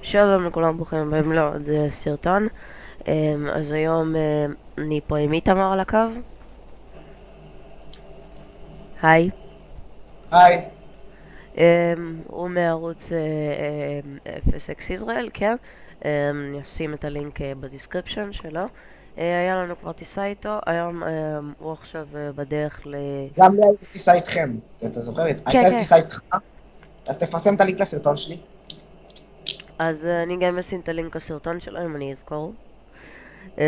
שלום לכולם, ברוכים הבאים לעוד סרטון. אז היום אני פה עם איתמר על הקו. היי. היי. הוא מערוץ FSX ישראל, כן. אני אשים את הלינק בדיסקריפשן שלו. היה לנו כבר טיסה איתו, היום הוא עכשיו בדרך גם לי הייתה טיסה איתכם, אתה זוכר? כן, הייתה לי כן. טיסה איתך, אז תפרסם את הלינק לסרטון שלי. אז אני גם אשים את הלינק לסרטון שלו אם אני אזכור. אמ,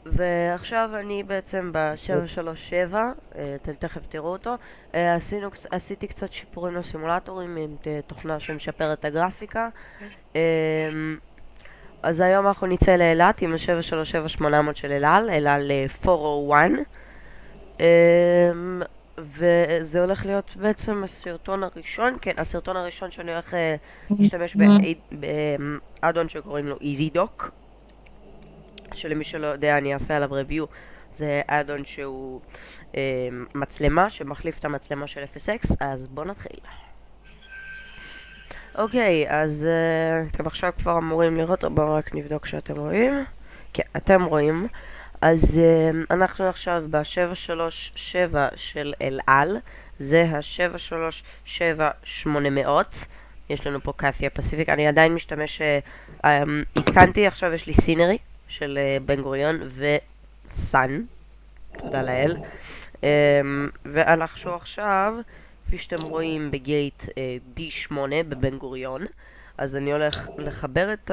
ועכשיו אני בעצם ב-737, אתם תכף תראו אותו. עשיתי קצת שיפורים לסימולטורים עם תוכנה שמשפרת את הגרפיקה. אז היום אנחנו נצא לאילת עם ה-737-800 של אל על 401. וזה הולך להיות בעצם הסרטון הראשון, כן, הסרטון הראשון שאני הולך להשתמש באדון שקוראים לו EasyDock, שלמי שלא יודע אני אעשה עליו review. זה אדון שהוא מצלמה שמחליף את המצלמה של FSX, אז בואו נתחיל. אוקיי, אז אתם עכשיו כבר אמורים לראות, בואו רק נבדוק שאתם רואים. כן, אתם רואים. אז אנחנו עכשיו ב-737 של אל על, זה ה-737-800. יש לנו פה קאת'יה פסיפיק, אני עדיין משתמש, עדכנתי, עכשיו יש לי סינרי של בן גוריון וסאן, תודה לאל. ואנחנו עכשיו, כפי שאתם רואים, בגייט D8 בבן גוריון. אז אני הולך לחבר את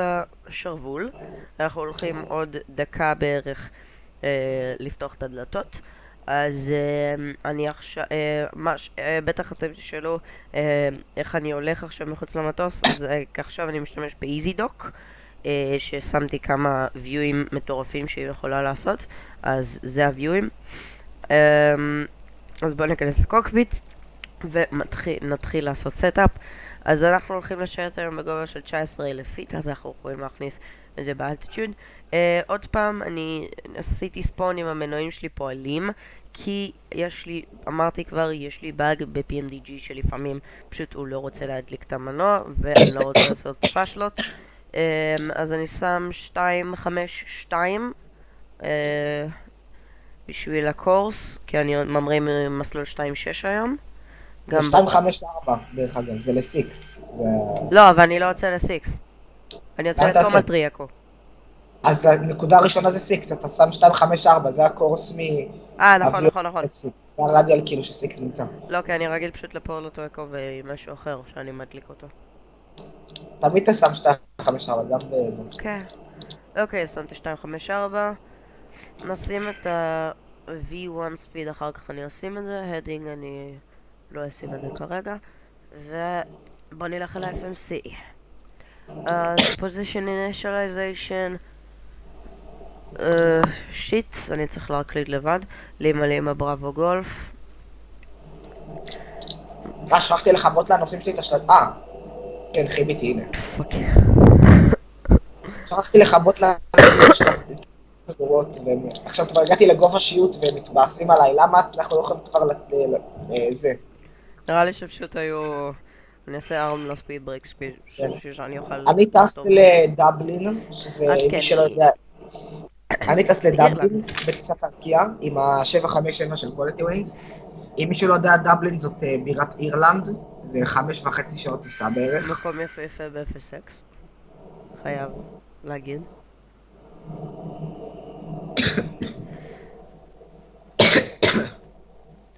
השרוול. אנחנו הולכים עוד דקה בערך לפתוח את הדלתות. אז אני עכשיו, בטח אתם תשאלו איך אני הולך עכשיו מחוץ למטוס. אז עכשיו אני משתמש ב-EasyDock, ששמתי כמה ויואים מטורפים שהיא יכולה לעשות. אז זה הוויואים. אז בואו ניכנס לקוקפיט ונתחיל לעשות סטאפ. אז אנחנו הולכים לשרת היום בגובה של 19,000 פיט, אז אנחנו יכולים להכניס את זה באלטיטיוד. עוד פעם, אני עשיתי ספון עם המנועים שלי פועלים, כי יש לי, אמרתי כבר, יש לי באג ב-PMDG שלפעמים פשוט הוא לא רוצה להדליק את המנוע, ואני לא רוצה לעשות פאשלות. אז אני שם 252 בשביל הקורס, כי אני ממריא ממסלול 2.6 היום. זה גם 254 דרך אגב, זה ל-6. לא, אבל אני לא יוצא ל-6. אני יוצא לאן אתה יוצא? לתומא טריאקו. אז הנקודה הראשונה זה 6, אתה שם 254, זה הקורס נכון, מאוויון נכון, נכון. ל-6. זה הרדיאל כאילו ש-6 נמצא. לא, כי אני רגיל פשוט לפורלו טריאקו ומשהו אחר, שאני מדליק אותו. תמיד אתה שם 254, גם בזה. כן. אוקיי, שמתי 254. נשים את ה-V1 ספיד, אחר כך אני אשים את זה. הדינג אני לא אשים את זה כרגע. ובוא נלך על ה-FMC. אז position initialization. שיט, אני צריך להקליד לבד. לימה בראבו גולף. שכחתי לכבות לאנוסים שלי את השלט. כן, חיביתי, הנה. פאק. שכחתי לכבות לאנוסים שלי את הגורות, ועכשיו כבר הגעתי לגובה שיוט והם מתבאסים עליי, למה אנחנו לא יכולים כבר זה. נראה לי שפשוט היו... אני אעשה ארם לספיד ברייק ספיד, שאני אוכל... אני טס לדבלין, שזה אז מי כן, שלא יודע, אני טס לדבלין באירלנד. בטיסת ארקיע עם ה-757 של קואליטי ווינס. אם מי שלא יודע, דבלין זאת בירת אירלנד, זה 5.5 שעות טיסה בערך. מקום יפהפה ב-FSX, חייב להגיד.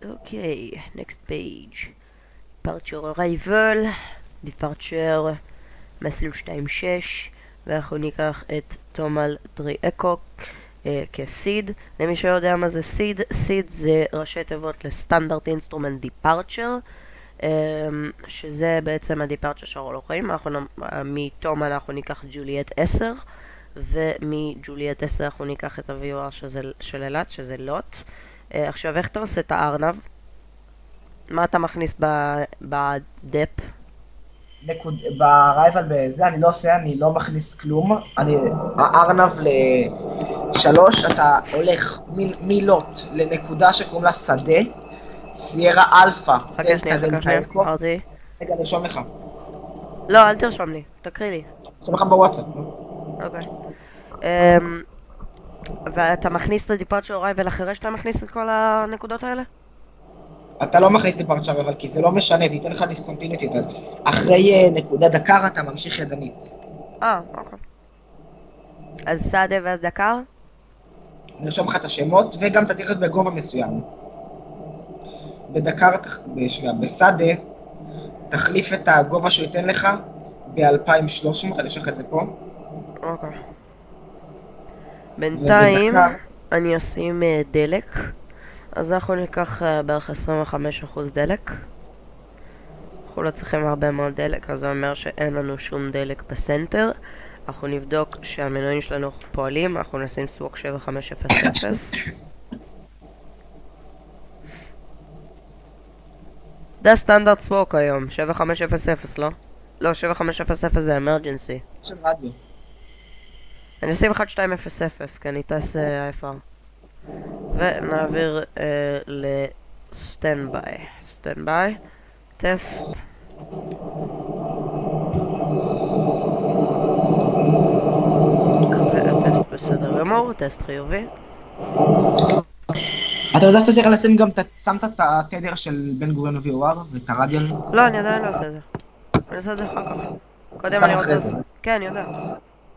אוקיי, next page. departure arrival, departure מסלול 2.6, ואנחנו ניקח את תומל טריאקו כסיד. למי שלא יודע מה זה סיד, סיד זה ראשי תיבות לסטנדרט אינסטרומנט דיפרצ'ר, שזה בעצם הדיפרצ'ר שאנחנו לוקחים. מתום אנחנו ניקח ג'וליאט 10, ומג'וליאט 10 אנחנו ניקח את ה-VOR של אילת, שזה לוט. עכשיו, איך אתה עושה את הארנב? מה אתה מכניס בדפ? ברייבל בזה אני לא עושה, אני לא מכניס כלום. הארנב ל3, אתה הולך מלוט לנקודה שקוראים לה שדה, סיירה אלפא, חכה דלתא שנייה, דלתא אקו. אמרתי. רגע, נרשום לך. לא, אל תרשום לי, תקריא לי. עכשיו לך בוואטסאפ. אוקיי. ואתה מכניס את ה-departure arrival אחרי שאתה מכניס את כל הנקודות האלה? אתה לא מכניס דיפרצ'ר אבל כי זה לא משנה, זה ייתן לך דיסקונטיניטי. אחרי נקודה דקר אתה ממשיך ידנית. אוקיי. אז סאדה ואז דקר? נרשום לך את השמות, וגם אתה צריך להיות בגובה מסוים. בדקר, בסאדה, תחליף את הגובה שהוא ייתן לך ב-2300, אני אשלח את זה פה. אוקיי. בינתיים ובדקר, אני אשים דלק. אז אנחנו ניקח בערך 25% דלק. אנחנו לא צריכים הרבה מאוד דלק, אז זה אומר שאין לנו שום דלק בסנטר. אנחנו נבדוק שהמנועים שלנו פועלים, אנחנו נשים סווק 7500. זה הסטנדרט סווק היום, 7500, לא? לא, 7500 זה אמרג'נסי. של רדיו. אני אשים 1200, כי אני טס IFR. ונעביר לסטנדביי. סטנדביי, טסט. והטסט בסדר גמור, טסט חיובי. אתה יודע שאתה צריך לשים גם, שמת את התדר של בן גוריון ו-VOR ואת הרדיו? לא, אני עדיין לא עושה את זה. אני עושה את זה אחר כך. קודם שם אני אחרי רוצה... זה. כן, אני יודע.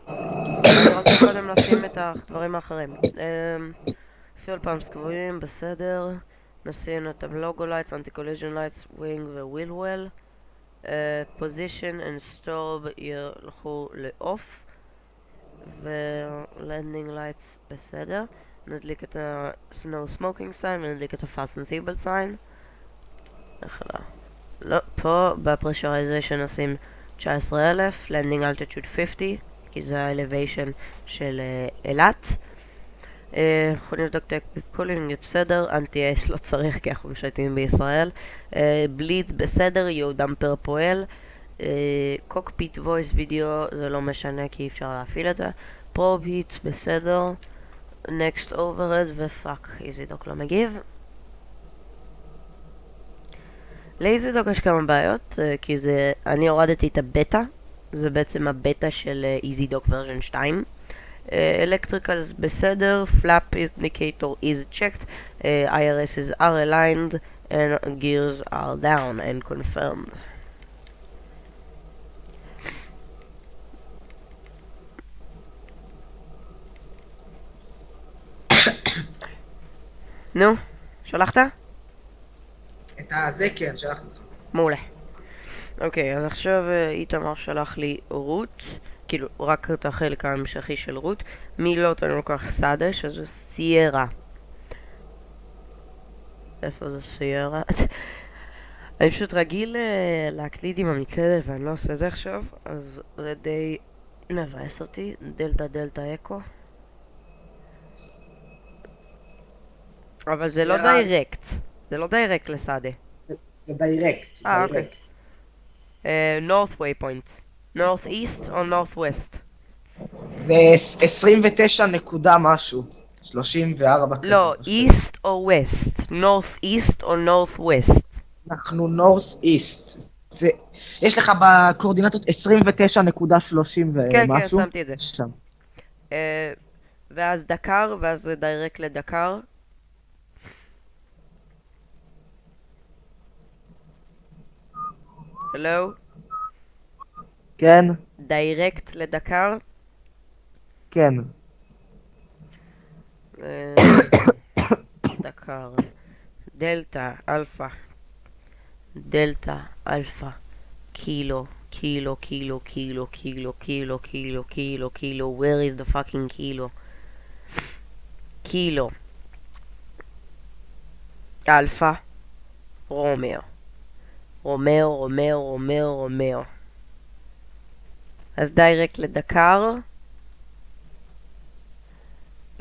אני רוצה קודם לשים את הדברים האחרים. פיול פאמפס קבועים, בסדר. נשים את הלוגו לייטס, אנטי קוליז'ן לייטס, ווינג וויל וויל. פוזיישן אנד סטורב ילכו לאוף. ולנדינג לייטס בסדר. נדליק את ה-snow smoking sign ונדליק את ה-fasten seatbelt sign. איך לא, פה ב-pressurization נשים 19,000, landing altitude 50, כי זה ה-elevation של אילת. אנחנו נבדוק קולינג בסדר, אנטי-אייס לא צריך כי אנחנו משייטים בישראל. בלידס בסדר, יהודם פועל. קוקפיט וויס וידאו זה לא משנה כי אי אפשר להפעיל את זה. פרוב היט בסדר. נקסט אוברד ופאק, איזידוק לא מגיב. לאיזידוק יש כמה בעיות, כי זה, אני הורדתי את הבטא, זה בעצם הבטא של איזידוק ורז'ן 2. Electricals בסדר, flap indicator is checked, IRSs are aligned, and gears are down and confirmed. נו, שלחת? את הזה כן, שלחתי לך. מעולה. אוקיי, אז עכשיו איתמר שלח לי רוט, כאילו רק את החלק ההמשכי של רוט. מילות אני לוקח סאדה, שזה סיירה. איפה זה סיירה? אני פשוט רגיל להקליד עם המקלדת ואני לא עושה זה עכשיו, אז זה די מבאס אותי. דלטה דלטה אקו. אבל זה לא דיירקט. זה לא דיירקט לסאדה. זה דיירקט. אוקיי. North Waypoint. North East או North West? זה 29 נקודה משהו. 34 כזה. לא, East או West? North East או North West? אנחנו North East. יש לך בקורדינטות 29.30 ומשהו. כן, כן, שמתי את זה. שם. ואז דקר, ואז זה דיירקט לדקר. הלו? כן? דיירקט לדקר? כן. דקר. דלטה, אלפא. דלטה, אלפא. קילו, קילו, קילו, קילו, קילו, קילו, קילו, קילו, קילו. Where is the fucking kilo? קילו. אלפא. רומאו. רומאו, רומאו, רומאו, רומאו. אז דיירקט לדקר.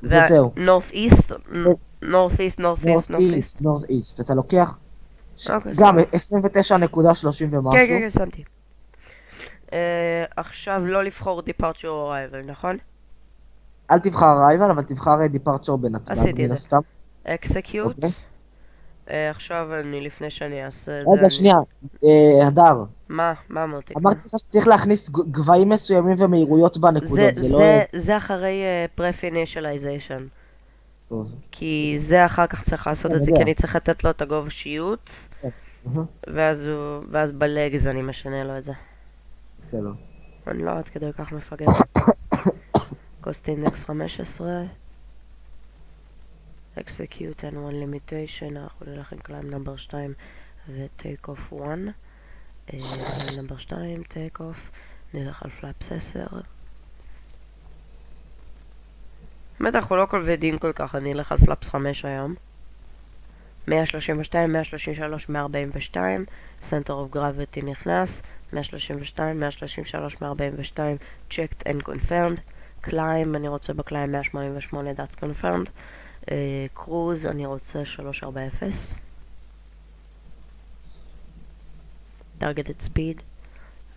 וזהו. North East, North East, North East, North East. North East. אתה לוקח אוקיי, גם 29.30 ומשהו. כן, כן, כן, שמתי. עכשיו לא לבחור Departure או Arrival, נכון? אל תבחר Arrival, אבל תבחר Departure בנתב"ג. עשיתי את זה. סתם. Execute. עכשיו לפני שאני אעשה את זה, רגע, שנייה. הדר, מה מותק? אמרתי לך שצריך להכניס גבהים מסוימים ומהירויות בנקודות, זה לא... זה אחרי pre-initialization. טוב. כי זה אחר כך צריך לעשות כן, את זה, יודע. כי אני צריך לתת לו את הגובה שיוט, ואז בלגז אני משנה לו את זה. בסדר. אני לא עד כדי כך מפגר. cost index 15, execute and one limitation, אנחנו נלך עם climb number 2 ו-take off 1. climb number 2, take off, נלך על flaps 10. באמת אנחנו לא כבדים כל כך, אני אלך על flaps 5 היום. 132, 133, 142, center of gravity נכנס, 132, 133, 142, checked and confirmed, climb, אני רוצה בקליים 188, that's confirmed, cruise, אני רוצה 340, targeted speed,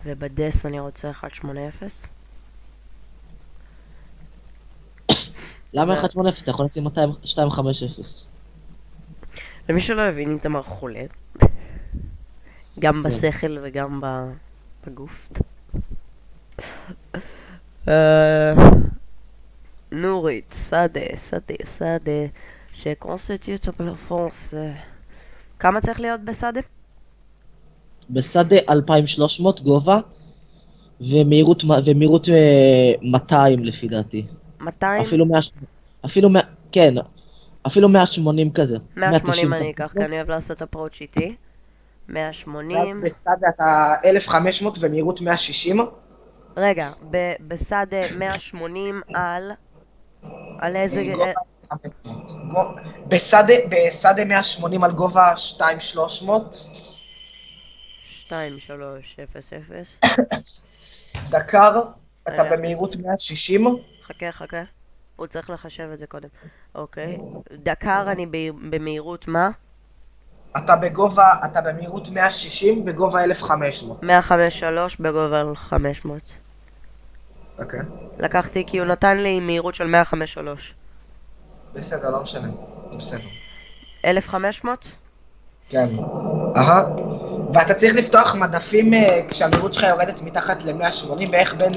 ובדס אני רוצה 180. למה 180? אתה יכול לשים 250. למי שלא הבין, איתמר חולה. גם בשכל וגם בגוף. נורית, סאדה, שקונסטיוט הפרפורס. כמה צריך להיות בסאדה? בסאדה 2300 גובה, ומהירות 200 לפי דעתי. 200? אפילו 180 כזה. 180 אני אקח, כי אני אוהב לעשות אפרוץ' איתי. 180. בסאדה אתה 1500 ומהירות 160. רגע, בסאדה 180 על איזה... בסאדה 180 על גובה 2300. 2300. דקר, אתה במהירות 160. חכה. הוא צריך לחשב את זה קודם. אוקיי. דקר אני במהירות מה? אתה במהירות 160 בגובה 1500. 153 בגובה 500. אוקיי. לקחתי כי הוא נתן לי מהירות של 153. בסדר, לא משנה. בסדר. 1500? כן. ואתה צריך לפתוח מדפים כשהמהירות שלך יורדת מתחת ל-180, ואיך בין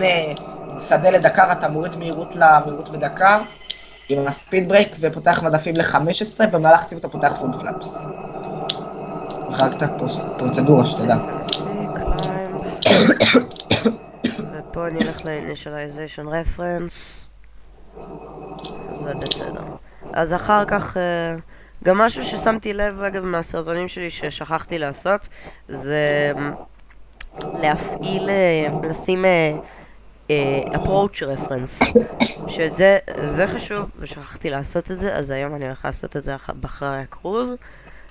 שדה לדקר אתה מוריד מהירות למהירות בדקר, עם הספיד ברייק, ופותח מדפים ל-15, במהלך סיב אתה פותח פול פלאפס. אחר קצת פרוצדורה שתדע. ופה אני אלך ל-initialization reference. זה בסדר. אז אחר כך... גם משהו ששמתי לב אגב מהסרטונים שלי ששכחתי לעשות זה לשים approach reference, שזה חשוב ושכחתי לעשות את זה, אז היום אני הולך לעשות את זה אחרי הקרוז,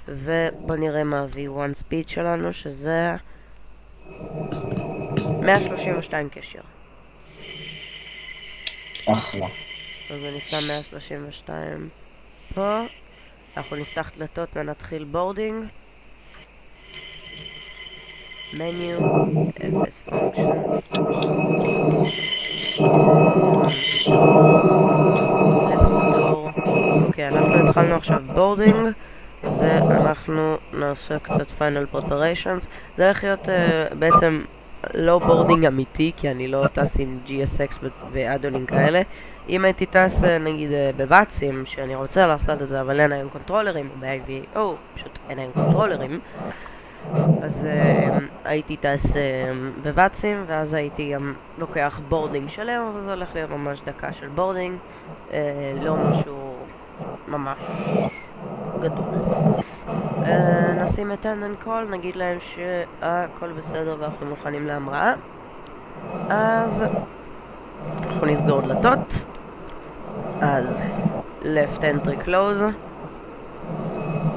ובוא נראה מה V1 speed שלנו, שזה 132 קשר. אחלה. אז אני שם 132 פה. אנחנו נפתח דלתות ונתחיל בורדינג. מניו, אפס פונקשנס. אוקיי, אנחנו התחלנו עכשיו בורדינג, ואנחנו נעשה קצת פיינל פרפריישנס. זה הולך להיות בעצם לא בורדינג אמיתי, כי אני לא טס עם GSX ואדונים כאלה. אם הייתי טס נגיד בוואטסים, שאני רוצה לעשות את זה, אבל אין היום קונטרולרים, או ב-IVO, פשוט אין היום קונטרולרים, אז הייתי טס בוואטסים, ואז הייתי גם לוקח בורדינג שלם, אבל זה הולך להיות ממש דקה של בורדינג, לא משהו ממש גדול. נשים את attendant call, נגיד להם שהכל בסדר ואנחנו מוכנים להמראה, אז אנחנו נסגור דלתות. אז left entry close,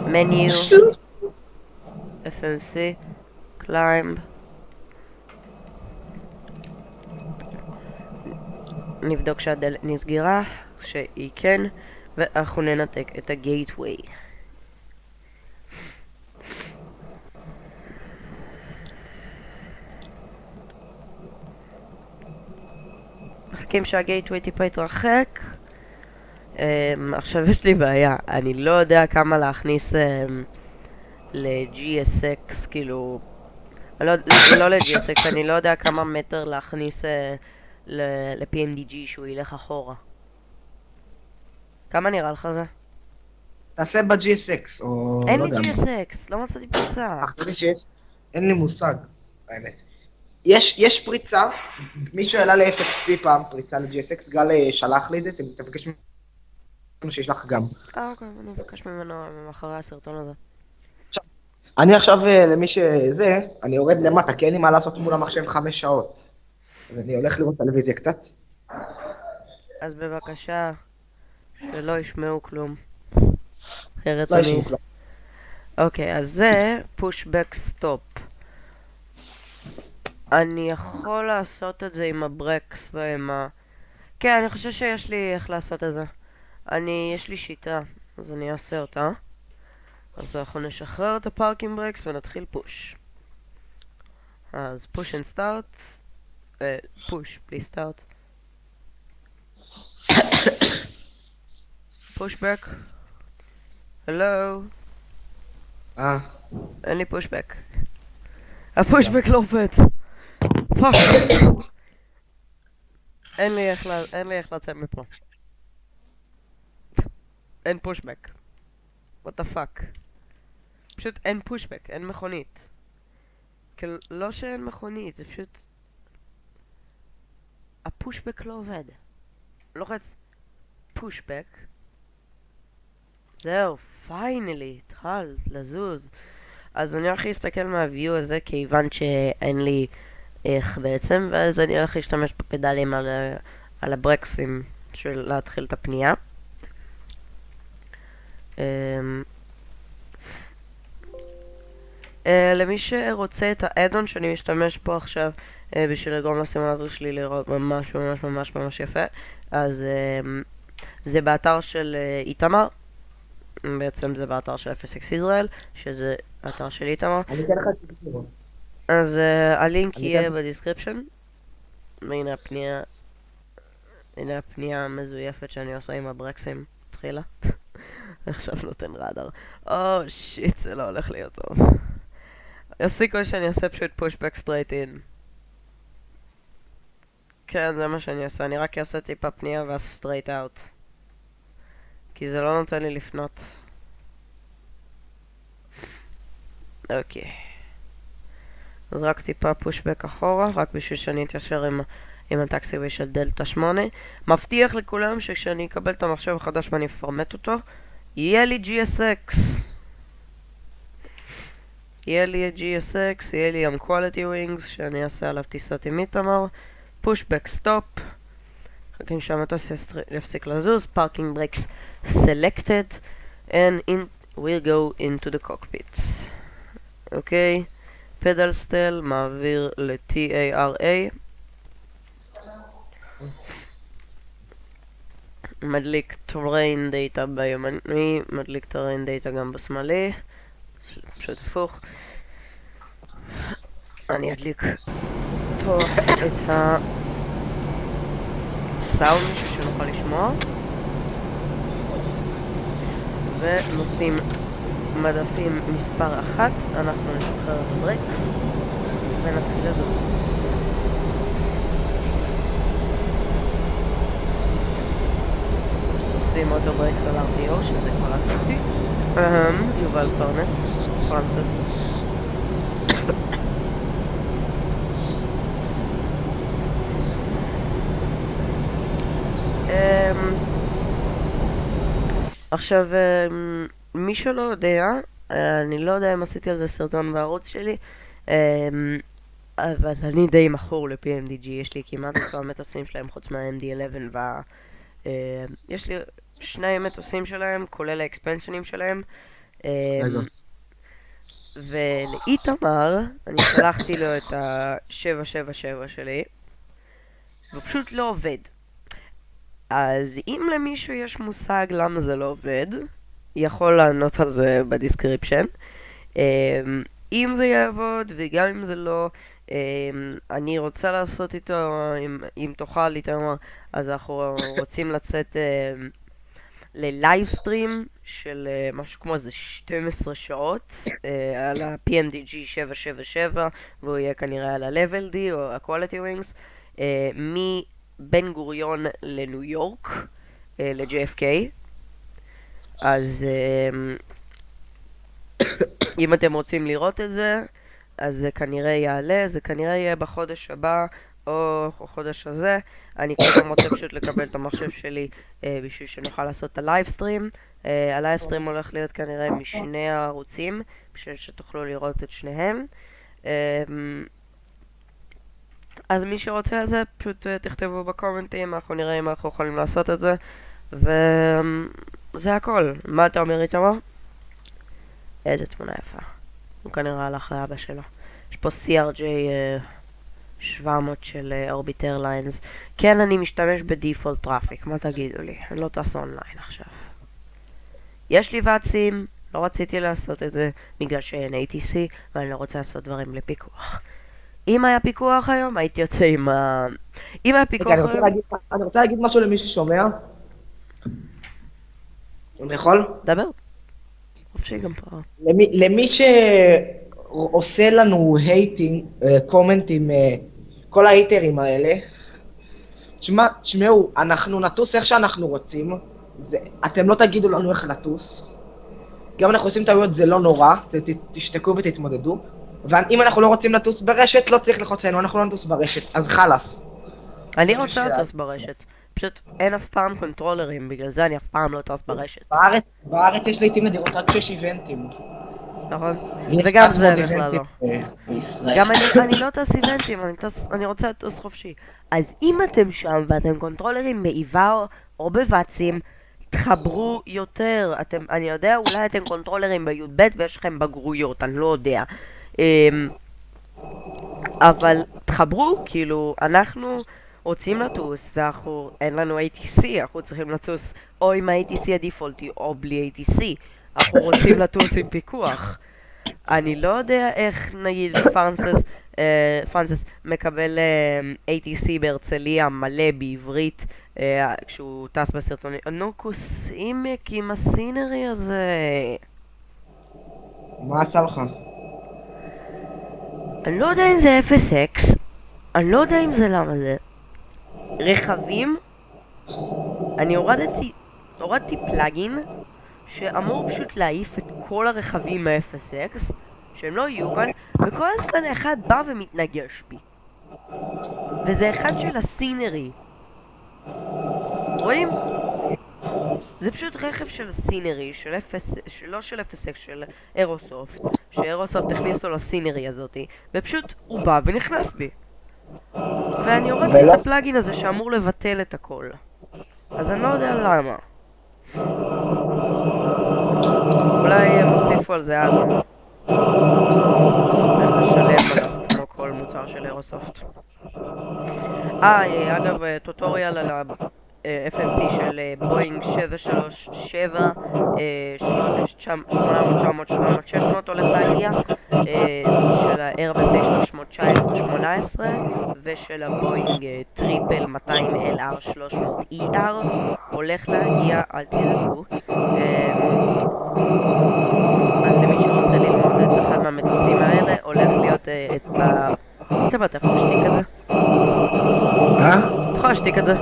menu, FMC, climb, נבדוק שהדלת נסגרה, שהיא כן, ואנחנו ננתק את הגייטווי. מחכים שהגייטווי טיפה יתרחק. עכשיו יש לי בעיה, אני לא יודע כמה להכניס ל-GSX, כאילו, לא ל-GSX, אני לא יודע כמה מטר להכניס ל-PMDG שהוא ילך אחורה. כמה נראה לך זה? תעשה ב-GSX, או אין לא לי יודע מה. GSX, לא מצאתי פריצה. חשבתי שיש, אין לי מושג, האמת. יש פריצה, מישהו העלה ל-FXP פעם פריצה ל-GSX, גל שלח לי את זה, תבקש ממנו שישלח גם. אוקיי, אני מבקש ממנו אחרי הסרטון הזה. אני עכשיו, למי שזה, אני יורד למטה, כי אין לי מה לעשות מול המחשב 5 שעות. אז אני הולך לראות טלוויזיה קצת. אז בבקשה, שלא ישמעו כלום. אחרת לא אני... ישמעו כלום. אוקיי, אז זה pushback stop. אני יכול לעשות את זה עם הברקס ועם ה... כן, אני חושב שיש לי איך לעשות את זה. יש לי שיטה, אז אני אעשה אותה. אז אנחנו נשחרר את הפארקינג ברקס ונתחיל פוש. אז פוש and start. פוש, בלי סטארט. פושבק. הלו. אין לי פושבק. הפושבק לא עובד. פאק. אין לי איך לצאת מפה. אין פושבק. what the fuck. פשוט אין פושבק, אין מכונית. כאילו, לא שאין מכונית, זה פשוט... הפושבק לא עובד. לוחץ פושבק. זהו, פיינלי, התחל לזוז. אז אני הולך להסתכל מהוויו הזה, כיוון שאין לי איך בעצם, ואז אני הולך להשתמש בפדלים על הברקסים של להתחיל את הפנייה. למי שרוצה את האדון שאני משתמש פה עכשיו בשביל לגרום לסימולטור שלי לראות ממש ממש ממש ממש יפה, אז זה באתר של איתמר. בעצם זה באתר של FSX ישראל, שזה אתר של איתמר. אני אתן לך את זה. אז הלינק יהיה בדיסקריפשן. והנה הפנייה, הנה הפנייה המזויפת שאני עושה עם הברקסים. תחילה. עכשיו נותן רדאר. שיט, זה לא הולך להיות טוב. יש סיכוי שאני אעשה פשוט pushback straight in. כן, זה מה שאני אעשה. אני רק אעשה טיפה פנייה ואז straight out. כי זה לא נותן לי לפנות. אוקיי. אז רק טיפה pushback אחורה, רק בשביל שאני אתיישר עם הטקסיבי של דלטה 8. מבטיח לכולם שכשאני אקבל את המחשב החדש ואני אפרמט אותו, יהיה לי GSX. יהיה לי GSX, יהיה לי גם quality wings שאני אעשה עליו טיסת עם איתמר. pushback stop. חכים שהמטוס יפסיק לזוז. parking brakes selected. and we'll go into the cockpit. אוקיי. פדל סטל מעביר ל-TARA. מדליק terrain data בימני, מדליק terrain data גם בשמאלי. פשוט הפוך. אני אדליק פה את הסאונד שנוכל לשמוע. ונושאים מדפים מספר 1, אנחנו נשחרר את הברקס ונתחיל לזוז. נשים אוטו ברקס על RTO, שזה כבר עשיתי. יובל פרנסס. עכשיו, מי שלא יודע, אני לא יודע אם עשיתי על זה סרטון בערוץ שלי, אבל אני די מכור ל-PMDG, יש לי כמעט את כל המטוסים שלהם חוץ מה-MD-11 יש לי 2 מטוסים שלהם, כולל האקספנשנים שלהם. ולאיתמר, אני שלחתי לו את ה-777 שלי, ופשוט לא עובד. אז אם למישהו יש מושג למה זה לא עובד, יכול לענות על זה בדיסקריפשן. אם זה יעבוד וגם אם זה לא, אני רוצה לעשות איתו, אם תוכל איתו, אז אנחנו רוצים לצאת ללייבסטרים של משהו כמו איזה 12 שעות על ה-PMDG 777, והוא יהיה כנראה על ה-Level D או ה-Quality Wings, מבן גוריון לניו יורק, ל-JFK. אז אם אתם רוצים לראות את זה, אז זה כנראה יעלה, זה כנראה יהיה בחודש הבא או חודש הזה. אני קודם רוצה פשוט לקבל את המחשב שלי בשביל שנוכל לעשות את הלייבסטרים. הלייבסטרים הולך להיות כנראה משני הערוצים, בשביל שתוכלו לראות את שניהם. אז מי שרוצה את זה, פשוט תכתבו בקומנטים, אנחנו נראה אם אנחנו יכולים לעשות את זה. וזה הכל. מה אתה אומר איתמר? איזה תמונה יפה. הוא כנראה הלך לאבא שלו. יש פה CRJ 700 של אורביט איירליינס. כן, אני משתמש בדיפולט טראפיק, מה תגידו לי? אני לא טס אונליין עכשיו. יש לי ואצים, לא רציתי לעשות את זה בגלל שאין ATC, ואני לא רוצה לעשות דברים לפיקוח. אם היה פיקוח היום, הייתי יוצא עם ה... אם היה פיקוח היום... אני רוצה להגיד משהו למי ששומע. אני יכול? דבר. חופשי גם פה. למי שעושה לנו הייטינג, קומנטים, כל ההייטרים האלה, תשמעו, אנחנו נטוס איך שאנחנו רוצים, אתם לא תגידו לנו איך לטוס, גם אנחנו עושים טעויות, זה לא נורא, תשתקו ותתמודדו, ואם אנחנו לא רוצים לטוס ברשת, לא צריך לחוץ עלינו, אנחנו לא נטוס ברשת, אז חלס. אני רוצה לטוס ברשת. פשוט אין אף פעם קונטרולרים, בגלל זה אני אף פעם לא טס ברשת. בארץ יש לעיתים נדירות רק 6 איבנטים. נכון, וגם זה בכלל לא. בישראל. גם אני לא טס איבנטים, אני רוצה לטוס חופשי. אז אם אתם שם ואתם קונטרולרים בעיוור או בוואצים, תחברו יותר. אני יודע, אולי אתם קונטרולרים בי"ב ויש לכם בגרויות, אני לא יודע. אבל תחברו, כאילו, אנחנו רוצים לטוס, אין לנו ATC, אנחנו צריכים לטוס או עם ה-ATC הדיפולטי או בלי ATC. אנחנו רוצים לטוס עם פיקוח. אני לא יודע איך, נגיד, פרנסס מקבל ATC בהרצליה מלא בעברית כשהוא טס בסרטונים. נוקוס אימק עם הסינרי הזה. מה עשה לך? אני לא יודע אם זה 0x, אני לא יודע אם זה למה זה. רכבים, אני הורדתי פלאגין שאמור פשוט להעיף את כל הרכבים מ-0x שהם לא יהיו כאן, וכל הזמן אחד בא ומתנגש בי, וזה אחד של הסינרי. רואים? זה פשוט רכב של הסינרי, לא של 0x, של אירוסופט, שאירוסופט הכניסו לסינרי הזאתי, ופשוט הוא בא ונכנס בי, ואני הורדתי את הפלאגין הזה שאמור לבטל את הכל, אז אני לא יודע למה. אולי הם הוסיפו על זה אדום. צריך לשלם עליו כמו כל מוצר של אירוסופט. אגב, טוטוריאל על ה-FMC של בואינג 737 800, 700, 600 הולך להגיע, של ה-Airbus A319-18 ושל הבואינג טריפל 200 LR 300 ER הולך להגיע, אל תדאגו. אז למי שרוצה ללמוד את אחד מהמטוסים האלה, הולך להיות אתה יכול להשתיק את זה? אתה יכול להשתיק את זה?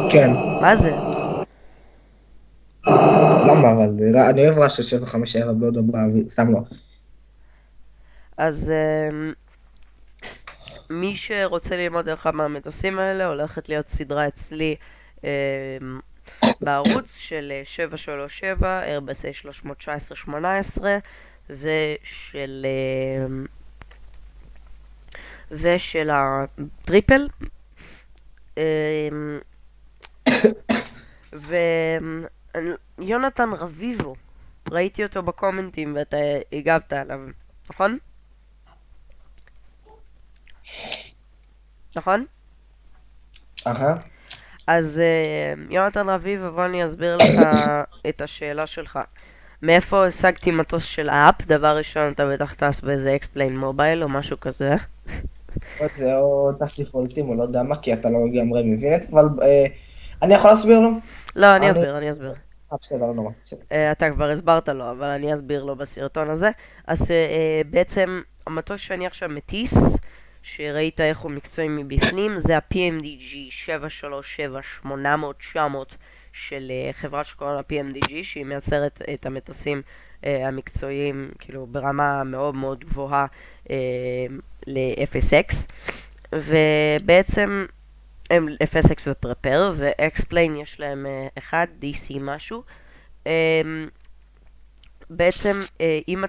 כן. מה זה? למה, אבל אני אוהב רעש של 757 בעוד הבא, סתם לא. אז מי שרוצה ללמוד אחד מהמטוסים האלה, הולכת להיות סדרה אצלי בערוץ של 737, Airbus A319-18 ושל הטריפל. ויונתן רביבו, ראיתי אותו בקומנטים ואתה הגבת עליו, נכון? נכון? אז יונתן רביבו, בוא אני אסביר לך את השאלה שלך. מאיפה השגתי מטוס של אפ? דבר ראשון, אתה בטח טס באיזה אקספליין מובייל או משהו כזה. זה או טס דיפולטים או לא יודע מה, כי אתה לא לגמרי מבין את זה, אבל אני יכול להסביר לו? לא, אני אני... אסביר, אני אסביר. בסדר, לא נורא, בסדר. אתה כבר הסברת לו, אבל אני אסביר לו בסרטון הזה. אז בעצם המטוס שאני עכשיו מטיס, שראית איך הוא מקצועי מבפנים, זה ה-PMDG 737-800-900 של חברה שקוראים לה PMDG, שהיא מייצרת את המטוסים המקצועיים, כאילו ברמה מאוד מאוד גבוהה ל-FSX, ובעצם הם FSX ופרפר, ו-X-Plane יש להם אחד, DC משהו. בעצם אם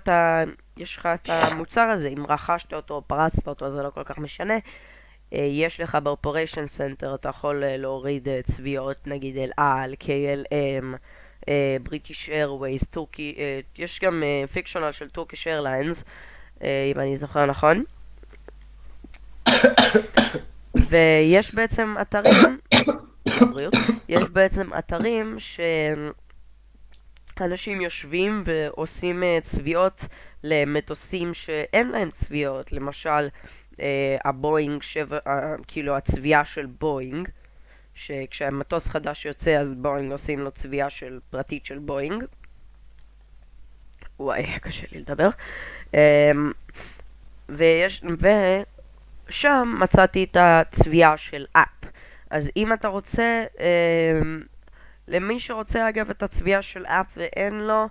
יש לך את המוצר הזה, אם רכשת אותו או פרצת אותו, זה לא כל כך משנה. יש לך באופריישן סנטר, אתה יכול להוריד צביעות, נגיד אל על, KLM, בריטיש איירווייז, טורקי, יש גם פיקשונל של טורקיש איירליינס, אם אני זוכר נכון. ויש בעצם אתרים, לבריאות, יש בעצם אתרים אנשים יושבים ועושים צביעות למטוסים שאין להם צביעות, למשל הבואינג, כאילו הצביעה של בואינג, שכשהמטוס חדש יוצא אז בואינג עושים לו צביעה של פרטית של בואינג. וואי, קשה לי לדבר. ושם מצאתי את הצביעה של אפ. אז אם אתה רוצה, למי שרוצה אגב את הצביעה של אפ ואין לו,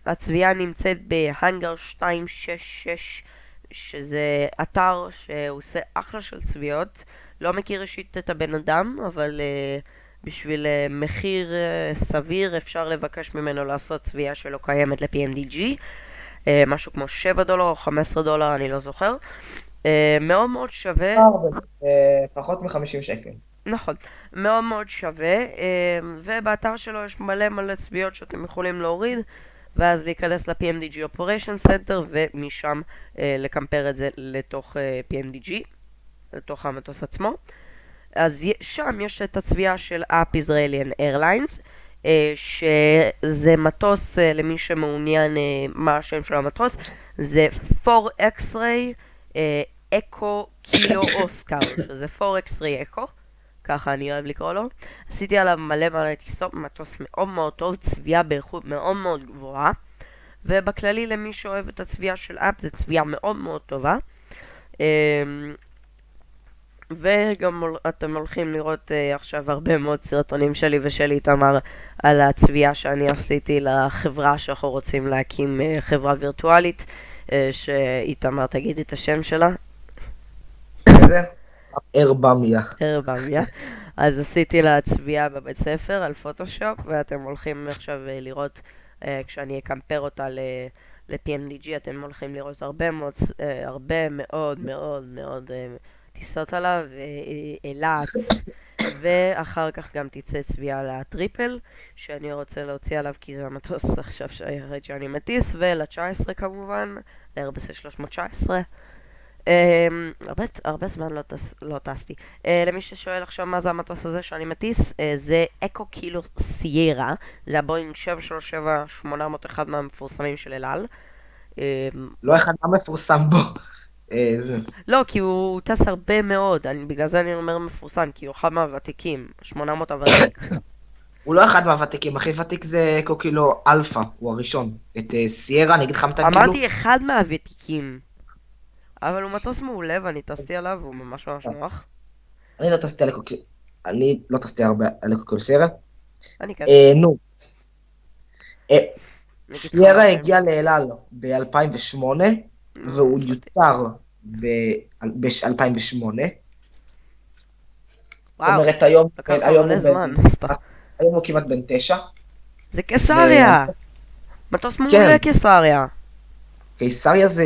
הצביעה נמצאת בהנגר 266, שזה אתר שעושה אחלה של צביעות. לא מכיר אישית את הבן אדם, אבל בשביל מחיר סביר אפשר לבקש ממנו לעשות צביעה שלא קיימת ל-PMDG, משהו כמו $7 או $15, אני לא זוכר. מאוד מאוד שווה. פחות מ-50 שקל. נכון, מאוד מאוד שווה, ובאתר שלו יש מלא מלא צביעות שאתם יכולים להוריד, ואז להיכנס ל-PMDG Operation Center, ומשם לקמפר את זה לתוך PMDG, לתוך המטוס עצמו. אז שם יש את הצביעה של Up Israeli Airlines, שזה מטוס, למי שמעוניין מה השם של המטוס, זה 4X-Ray Echo Kilo Oscar, שזה 4X-Ray Echo, ככה אני אוהב לקרוא לו. עשיתי עליו מלא מלא טיסות, מטוס מאוד מאוד טוב, צביעה באיכות מאוד מאוד גבוהה, ובכללי למי שאוהב את הצביעה של אפ, זה צביעה מאוד מאוד טובה. וגם אתם הולכים לראות עכשיו הרבה מאוד סרטונים שלי ושל איתמר על הצביעה שאני עשיתי לחברה שאנחנו רוצים להקים, חברה וירטואלית, שאיתמר תגיד את השם שלה. איזה? ארבמיה. ארבמיה. אז עשיתי לה צביעה בבית ספר על פוטושופ, ואתם הולכים עכשיו לראות, כשאני אקמפר אותה ל-PMDG, אתם הולכים לראות הרבה מאוד מאוד מאוד טיסות עליו, אילת, ואחר כך גם תצא צביעה לטריפל, שאני רוצה להוציא עליו כי זה המטוס עכשיו שאני מטיס, ול-19 כמובן, ל-Airbus 319. הרבה זמן לא טסתי. למי ששואל עכשיו מה זה המטוס הזה שאני מטיס, זה אקו קילו סיירה, זה הבואינג 737-800, אחד מהמפורסמים של אל על. לא אחד המפורסם בו. לא, כי הוא טס הרבה מאוד, בגלל זה אני אומר מפורסם, כי הוא אחד מהוותיקים, 800 הוותיק. הוא לא אחד מהוותיקים, הכי ותיק זה אקו קילו אלפא, הוא הראשון. את סיירה, אני אגיד לך מתי כאילו. אמרתי אחד מהוותיקים. אבל הוא מטוס מעולה ואני טסתי עליו, הוא ממש ממש נוח. אני לא טסתי הרבה על אקו קילו סיירה. אני כן. נו. סיירה הגיע לאל על ב-2008, והוא יוצר ב-2008. זאת אומרת, היום הוא כמעט בן 9. זה קיסריה! מטוס מעולה קיסריה. קיסריה זה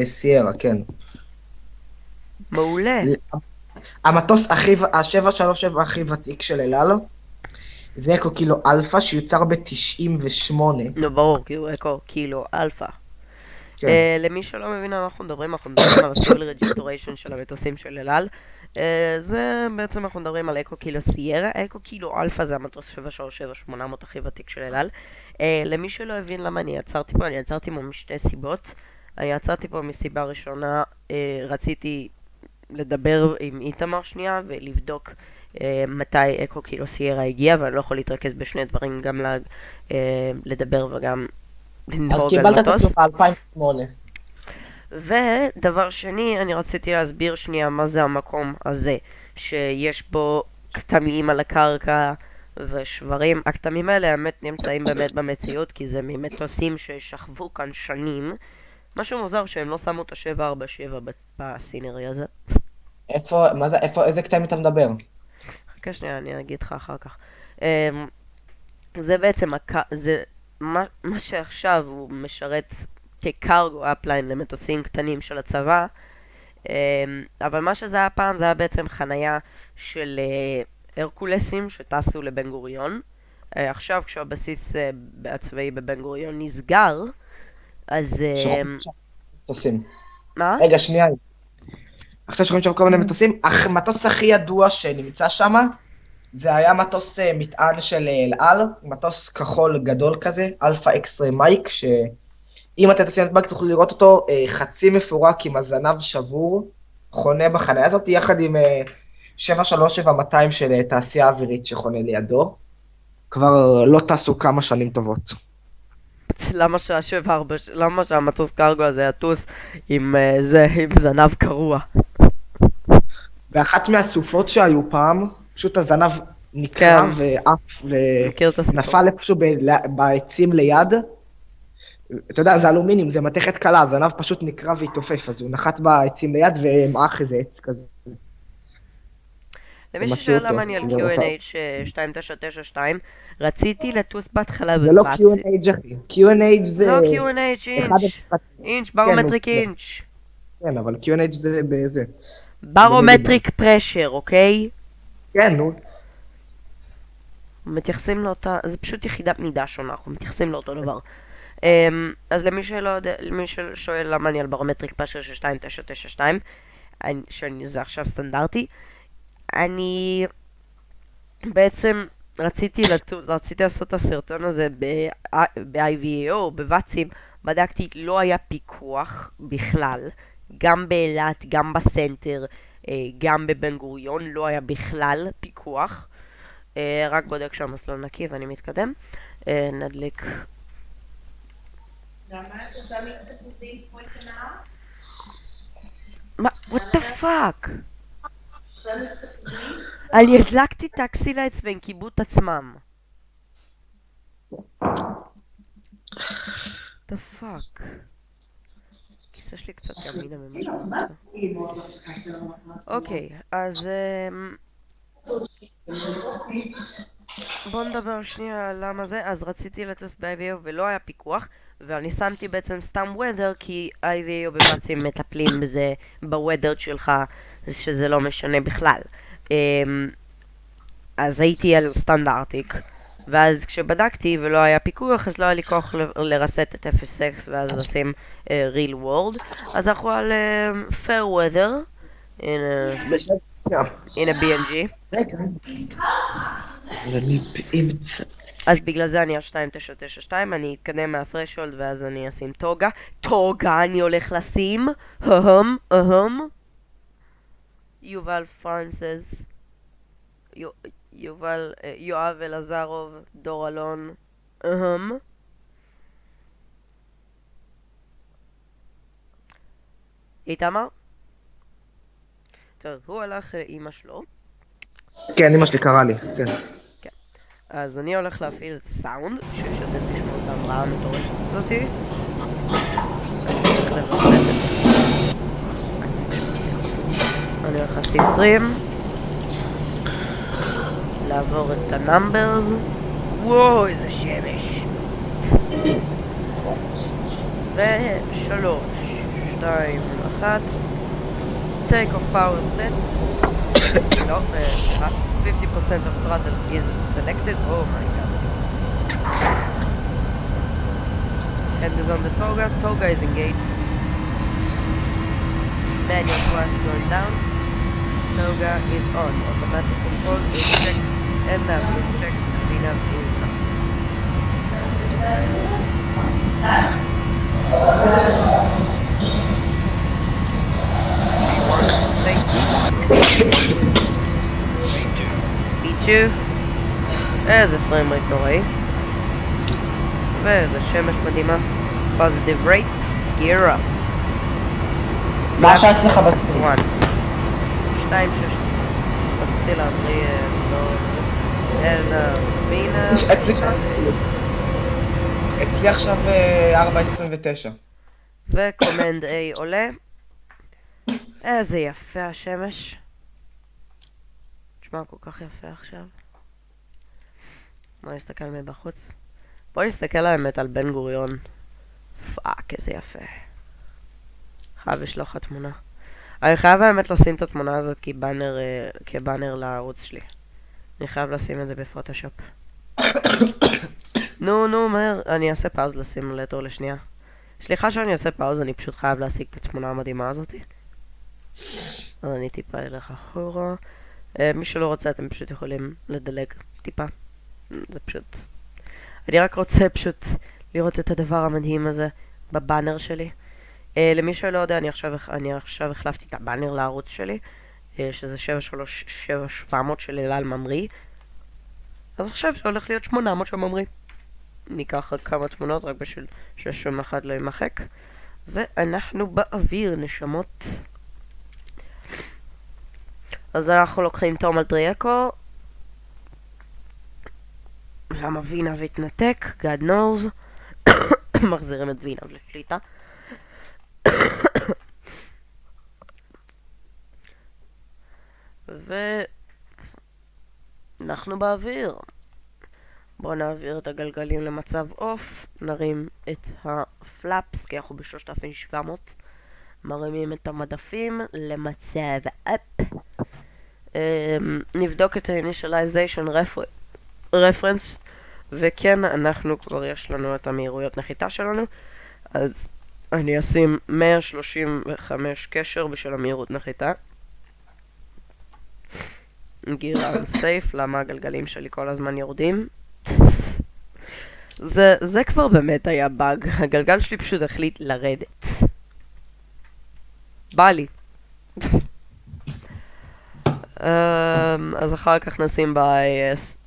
סיירה, כן. מעולה. המטוס ה-737 הכי ותיק של אל על, זה אקו קילו אלפא שיוצר ב-98. נו ברור, כי הוא אקו קילו אלפא. למי שלא מבין אנחנו מדברים על הסיבל רג'יסטוריישן של המטוסים של אל על. זה בעצם אנחנו מדברים על אקו קילו סיירה. אקו קילו אלפא זה המטוס 737-800 הכי ותיק של אל על. למי שלא הבין למה אני עצרתי פה משתי סיבות. אני עצרתי פה מסיבה ראשונה, רציתי לדבר עם איתמר שנייה ולבדוק מתי אקו קילו סיירה הגיע, ואני לא יכול להתרכז בשני דברים, גם לדבר וגם אז לנהוג על קיבלת את מטוס. התשובה 2008. ודבר שני, אני רציתי להסביר שנייה מה זה המקום הזה, שיש בו כתמים על הקרקע ושברים. הכתמים האלה האמת נמצאים באמת במציאות, כי זה ממטוסים ששכבו כאן שנים. משהו מוזר שהם לא שמו את ה-747 בסינרי הזה. איפה, מה זה, איזה קטעים אתה מדבר? חכה שנייה, אני אגיד לך אחר כך. זה בעצם, זה מה שעכשיו הוא משרת כקרגו אפליין למטוסים קטנים של הצבא, אבל מה שזה היה פעם, זה היה בעצם חנייה של הרקולסים שטסו לבן גוריון. עכשיו כשהבסיס הצבאי בבן גוריון נסגר, אז... מטוסים. מה? רגע, שנייה. עכשיו שרואים שם כל מיני מטוסים. המטוס הכי ידוע שנמצא שם, זה היה מטוס מטען של אל על, מטוס כחול גדול כזה, אלפא אקס-ריי מייק, שאם אתם תשים את בק תוכלו לראות אותו חצי מפורק עם הזנב שבור, חונה בחניה הזאת, יחד עם 737-200 של תעשייה אווירית שחונה לידו. כבר לא טסו כמה שנים טובות. למה שהמטוס קרגו הזה יטוס עם זנב קרוע? באחת מהסופות שהיו פעם, פשוט הזנב נקרע ועף ונפל איפשהו בעצים ליד. אתה יודע, זה אלומיניום, זה מתכת קלה, הזנב פשוט נקרע והתעופף, אז הוא נחת בעצים ליד ומעך איזה עץ כזה. למי ששואל למה אני על QNH 2992, רציתי לטוס בהתחלה זה לא QNH, אחי. QNH זה... לא QNH, אינץ', ברומטריק אינץ'. כן, אבל QNH זה באיזה... ברומטריק פרשר, אוקיי? כן, נו. מתייחסים לאותה... זה פשוט יחידת מידה שונה, אנחנו מתייחסים לאותו דבר. אז למי ששואל למה אני על ברומטריק פרשר של 2992, שזה עכשיו סטנדרטי, אני בעצם רציתי לעשות את הסרטון הזה ב-IVAO, בוואטסים, בדקתי, לא היה פיקוח בכלל, גם באילת, גם בסנטר, גם בבן גוריון, לא היה בכלל פיקוח, רק בודק שהמסלול נקי ואני מתקדם, נדליק. מה? What the fuck? אני הדלקתי טקסי לייטס והם קיבלו את עצמם. The fuck? כיסא שלי קצת ימינה ממה שרוצה. אוקיי, אז בואו נדבר שנייה על למה זה. אז רציתי לטוס ב-IVAO ולא היה פיקוח, ואני שמתי בעצם סתם weather, כי IVAO במצים מטפלים בזה, בweather שלך, שזה לא משנה בכלל. אז הייתי על סטנדרטיק, ואז כשבדקתי ולא היה פיקוח, אז לא היה לי כוח לרסט את 0x ואז לשים real world, אז אנחנו על fair weather in a BNG. אז בגלל זה אני על 2992, אני אתקדם מהthreshold ואז אני אשים טוגה אני הולך לשים, יובל פרנסס, יואב אלעזרוב, דור אלון, איתמר? טוב, הוא הלך לאמא שלו. כן, אמא שלי קראה לי, כן. אז אני הולך להפעיל את סאונד, שאתם תשמעו את ההמראה המטורשת הזאתי. אני הולך לשים טרים, לעבור את הנאמברס. וואו, איזה שמש. 3, 2, 1. Take off power set. No, 50% of throttle is selected. Oh my god. Hand is on the toga. Toga is engaged. Manual thrust going down. Toga is on. Automatic control is checked. And nav is checked. VNav is on. Thank you. you. איזה פריים רייט נוראי. ואיזה שמש מדהימה. positive rate, gear up. מה השעה אצלך בסטרים? 1. 2.16. רציתי להבריא לא... אלא וינה... אצלי עכשיו 4.29. וקומנד A עולה. איזה יפה השמש. תשמע, כל כך יפה עכשיו. בוא נסתכל מבחוץ. בוא נסתכל האמת על בן גוריון. פאק, איזה יפה. חייב לשלוח התמונה. אני חייב האמת לשים את התמונה הזאת כבאנר לערוץ שלי. אני חייב לשים את זה בפוטושופ. נו, מהר. אני אעשה פאוז לסימולטור לשנייה. סליחה שאני עושה פאוז, אני פשוט חייב להשיג את התמונה המדהימה הזאת. אז אני טיפה אלך אחורה. מי שלא רוצה, אתם פשוט יכולים לדלג טיפה. זה פשוט... אני רק רוצה פשוט לראות את הדבר המדהים הזה בבאנר שלי. למי שלא יודע, אני עכשיו החלפתי את הבאנר לערוץ שלי, שזה 73700 של אלעל ממריא. אז עכשיו זה הולך להיות 800 של ממריא. ניקח עוד כמה תמונות רק בשביל ששום אחד לא יימחק. ואנחנו באוויר, נשמות. אז אנחנו לוקחים תומל טריאקו. למה וינה והתנתק? God knows. מחזירים את וינה לשליטה. ואנחנו באוויר. בואו נעביר את הגלגלים למצב אוף. נרים את הפלאפס, כי אנחנו ב-3700. מרימים את המדפים למצב אפ. נבדוק את ה-initialization reference. וכן, אנחנו כבר יש לנו את המהירויות נחיתה שלנו. אז אני אשים 135 קשר בשביל המהירות נחיתה. גירה על סייף, למה הגלגלים שלי כל הזמן יורדים. זה כבר באמת היה באג. הגלגל שלי פשוט החליט לרדת. בא לי. אז אחר כך נשים ב-IS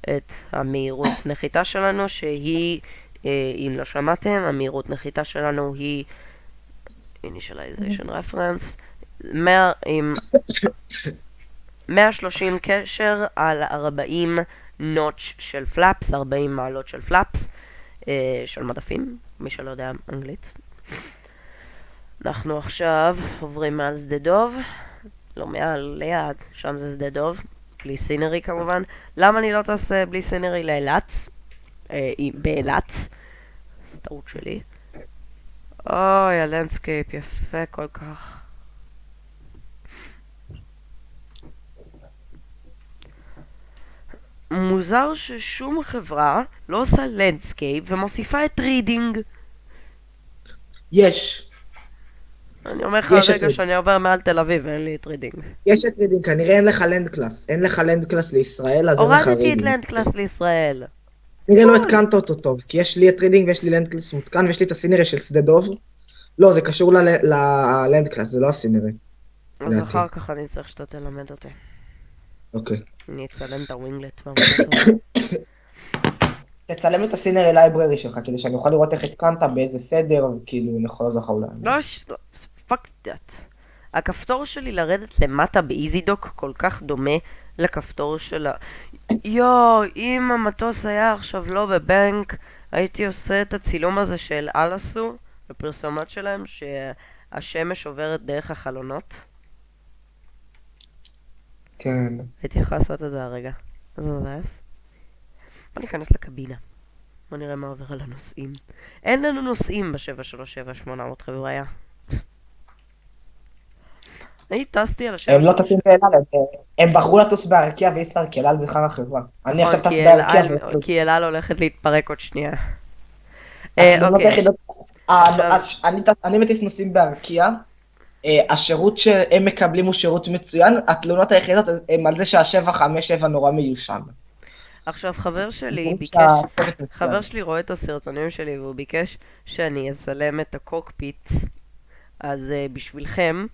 את המהירות נחיתה שלנו, שהיא, אם לא שמעתם, המהירות נחיתה שלנו היא initialization reference 130 קשר על 40 נוטש של פלאפס, 40 מעלות של פלאפס, של מדפים, מי שלא יודע אנגלית. אנחנו עכשיו עוברים מעל שדה דוב, לא מעל, ליד, שם זה שדה דוב, בלי סינרי כמובן. למה אני לא תעשה בלי סינרי לאילת? באילת. סטעות שלי. אוי, הלנדסקייפ יפה כל כך. מוזר ששום חברה לא עושה לנדסקייפ ומוסיפה את רידינג. יש. אני אומר לך רגע שאני עובר מעל תל אביב ואין לי את רידינג. יש את רידינג, כנראה אין לך לנד קלאס. אין לך לנד קלאס לישראל, אז אין לך רידינג. הורדתי את לנד קלאס לישראל. נראה לא התקנת אותו טוב, כי יש לי את רידינג ויש לי לנד קלאס מותקן ויש לי את הסינרי של שדה דוב. לא, זה קשור ללנד קלאס, זה לא הסינרי. אז אחר כך אני צריך שאתה תלמד אותי. אוקיי. אני אצלם את הווינגלט. תצלם את הסינרי לייבררי שלך, כדי שאני אוכל לראות איך התקנת, באיזה סדר, כאילו, אני יכול לזכר אולי. לא, פאק דאט. הכפתור שלי לרדת למטה באיזי דוק כל כך דומה לכפתור שלה. אם המטוס היה עכשיו לא בבנק, הייתי עושה את הצילום הזה של אל עשו, בפרסומות שלהם, שהשמש עוברת דרך החלונות. כן. הייתי יכול לעשות את זה הרגע. אז זה מבאס. בוא ניכנס לקבינה. בוא נראה מה עובר על הנוסעים. אין לנו נוסעים ב-737-800 חבריה. אני טסתי על הם לא טסים באלעל, הם בחרו לטוס בארקיע וישראל, כי אלעל זה חרא חברה. אני עכשיו טס בארקיע כי אלעל הולכת להתפרק עוד שנייה. אני מטיס נוסעים בארקיע, השירות שהם מקבלים הוא שירות מצוין, התלונות היחידות הם על זה שה-757 נורא מיושן. עכשיו חבר שלי רואה את הסרטונים שלי והוא ביקש שאני אצלם את הקוקפיט, אז בשבילכם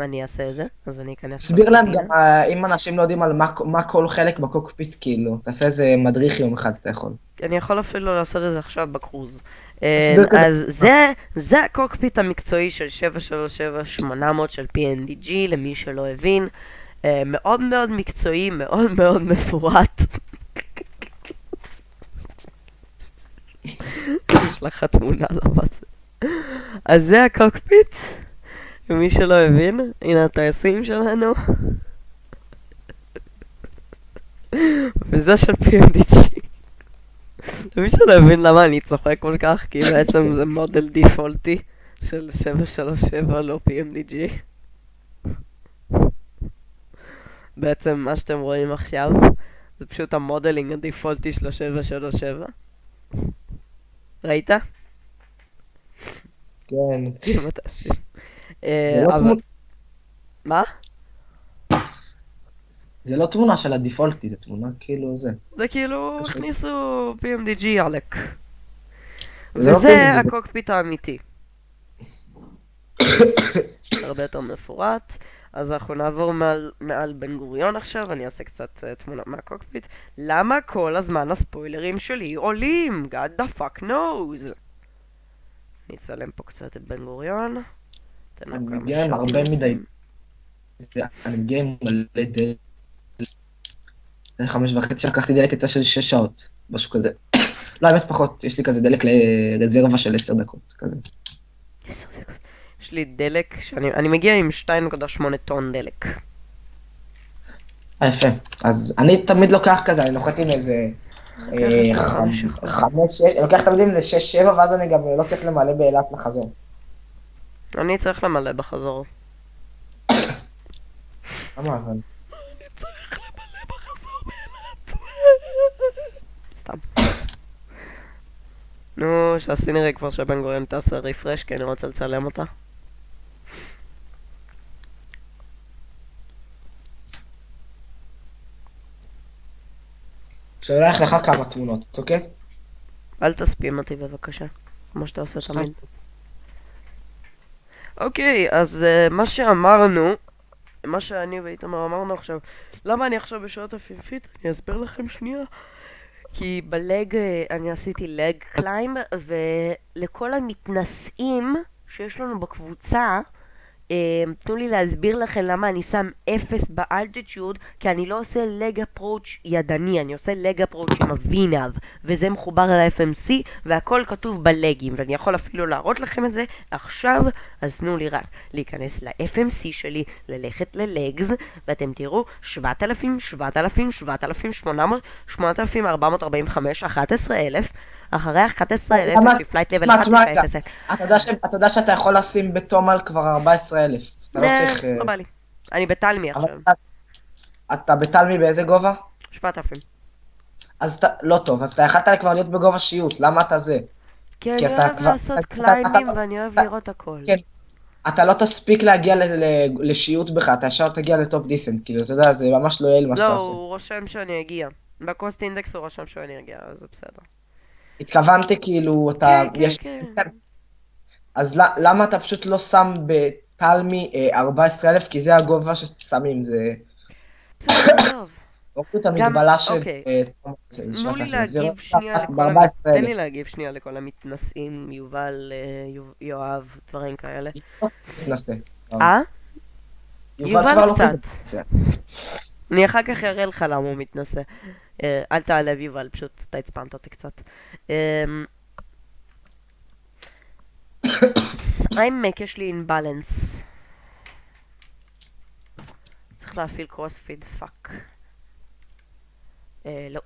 אני אעשה את זה, אז אני אכנס... תסביר להם לקבינה. גם, אם אנשים לא יודעים על מה כל חלק בקוקפיט, כאילו, תעשה איזה מדריך יום אחד, אתה יכול. אני יכול אפילו לעשות את זה עכשיו בקרוז. תסביר כזה. אז זה הקוקפיט המקצועי של 737-800 של PNDG, למי שלא הבין. מאוד מאוד מקצועי, מאוד מאוד מפורט. יש לך תמונה למה זה. אז זה הקוקפיט, למי שלא הבין. הנה הטייסים שלנו. וזה של PNDG. למי שלא הבין למה אני צוחק כל כך, כי בעצם זה מודל דיפולטי של 737, לא PMDG. בעצם מה שאתם רואים עכשיו, זה פשוט המודלינג הדיפולטי של 737. ראית? כן. עם הטייסים. זה לא אבל... תמונה. מה? זה לא תמונה של הדיפולטי, זה תמונה כאילו זה. זה כאילו הכניסו PMDG עלק. זה לא וזה PMDG, זה- הקוקפיט האמיתי. הרבה יותר מפורט. אז אנחנו נעבור מעל בן גוריון עכשיו, אני אעשה קצת תמונה מהקוקפיט. למה כל הזמן הספוילרים שלי עולים? God the fuck knows. אני אצלם פה קצת את בן גוריון. תן לו אני כמה מגיע עם הרבה שוטים מדי. יפים. אני מגיע עם מלא דלק. 5.5 לקחתי דלק יצא של 6 שעות, משהו כזה. לא, האמת פחות, יש לי כזה דלק לרזרבה של 10 דקות, כזה. 10 דקות. יש לי דלק, אני מגיע עם 2.8 טון דלק. יפה. אז אני תמיד לוקח כזה, אני נוחת עם איזה... לוקח 5, אני לוקח תמיד עם איזה 6-7, ואז אני גם לא צריך למלא באילת לחזור. אני צריך למלא בחזור. למה אבל? אני צריך למלא בחזור באילת. סתם. נו, שעשי נראה כבר שבן גוריון תעשה ריפרש, כי אני רוצה לצלם אותה. שולח לך כמה תמונות, אוקיי? אל תספים אותי בבקשה, כמו שאתה עושה תמיד. אוקיי, אז מה שאמרנו, מה שאני ואיתמר אמרנו עכשיו, למה אני עכשיו בשעות הפיפית? אני אסביר לכם שנייה. כי בלג, אני עשיתי לג קליימב, ולכל המתנסים שיש לנו בקבוצה, תנו לי להסביר לכם למה אני שם 0 באלטיטיוד, כי אני לא עושה לג אפרוץ' ידני, אני עושה לג אפרוץ' עם הווינב, וזה מחובר ל-FMC, והכל כתוב בלגים, ואני יכול אפילו להראות לכם את זה עכשיו. אז תנו לי רק להיכנס ל-FMC שלי, ללכת ללגס, ואתם תראו 7,000, 7,000, 7,800, 8,445, 11,000, אחרי 11,000 יש לי פלייט לבל 1 ו-0. אתה יודע שאתה יכול לשים בתומל כבר 14,000. אתה לא צריך... לא בא לי. אני בטלמי עכשיו. אתה בטלמי באיזה גובה? 7,000. אז אתה... לא טוב, אז אתה יכלת כבר להיות בגובה שיעוט, למה אתה זה? כי אני אוהב לעשות קליימים ואני אוהב לראות הכל. כן. אתה לא תספיק להגיע לשיעוט בך, אתה ישר תגיע לטופ דיסנט, כאילו, אתה יודע, זה ממש לא יעיל מה שאתה לא, עושה. הוא רושם שאני אגיע. בקוסט אינדקס הוא רושם שאני אגיע, אז זה בסדר. התכוונתי כאילו, אתה... כן, כן, כן. אז למה אתה פשוט לא שם בטלמי 14,000? כי זה הגובה ששמים, זה... בסדר, טוב. הורידו את המגבלה של... אוקיי. תנו לי להגיב שנייה תן לי להגיב שנייה לכל המתנסים, יובל, יואב, דברים כאלה. מתנסה. יובל כבר לא קצת. כזה מתנסה. אני אחר כך אראה לך למה הוא מתנסה. אל תעלב יובל, פשוט אתה הצפנת אותי קצת. סיימק יש לי אינבלנס. צריך להפעיל קרוספיד, פאק. לא,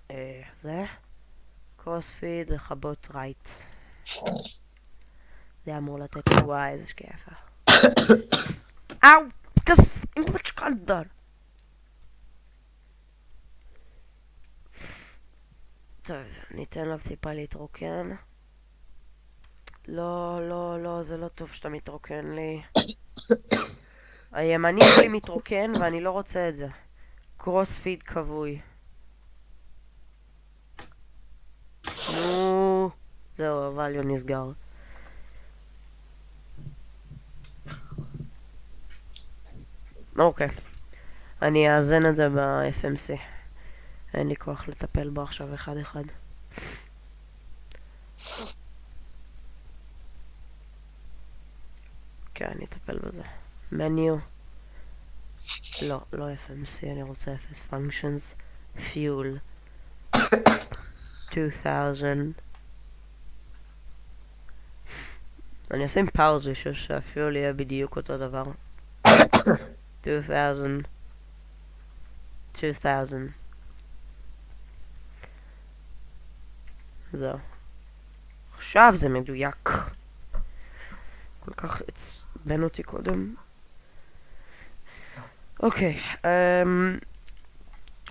זה. קרוספיד, לכבות רייט. זה אמור לתת לי וואי, איזה שכיפה. אאו! כס! אין פה שקלדר! טוב, ניתן לו טיפה להתרוקן. לא, לא, לא, זה לא טוב שאתה מתרוקן לי. הימני שלי מתרוקן ואני לא רוצה את זה. קרוספיד כבוי. נו, זהו, הווליו נסגר. אוקיי. אני אאזן את זה ב-FMC. אין לי כוח לטפל בו עכשיו אחד אחד. כן, אני אטפל בזה. מניו. לא FMC, אני רוצה FS Functions. Fuel. 2000. אני אשים פאוז בשביל שהפיול יהיה בדיוק אותו דבר. 2000. 2000. זהו. עכשיו זה מדויק. כל כך עצבן אותי קודם. אוקיי.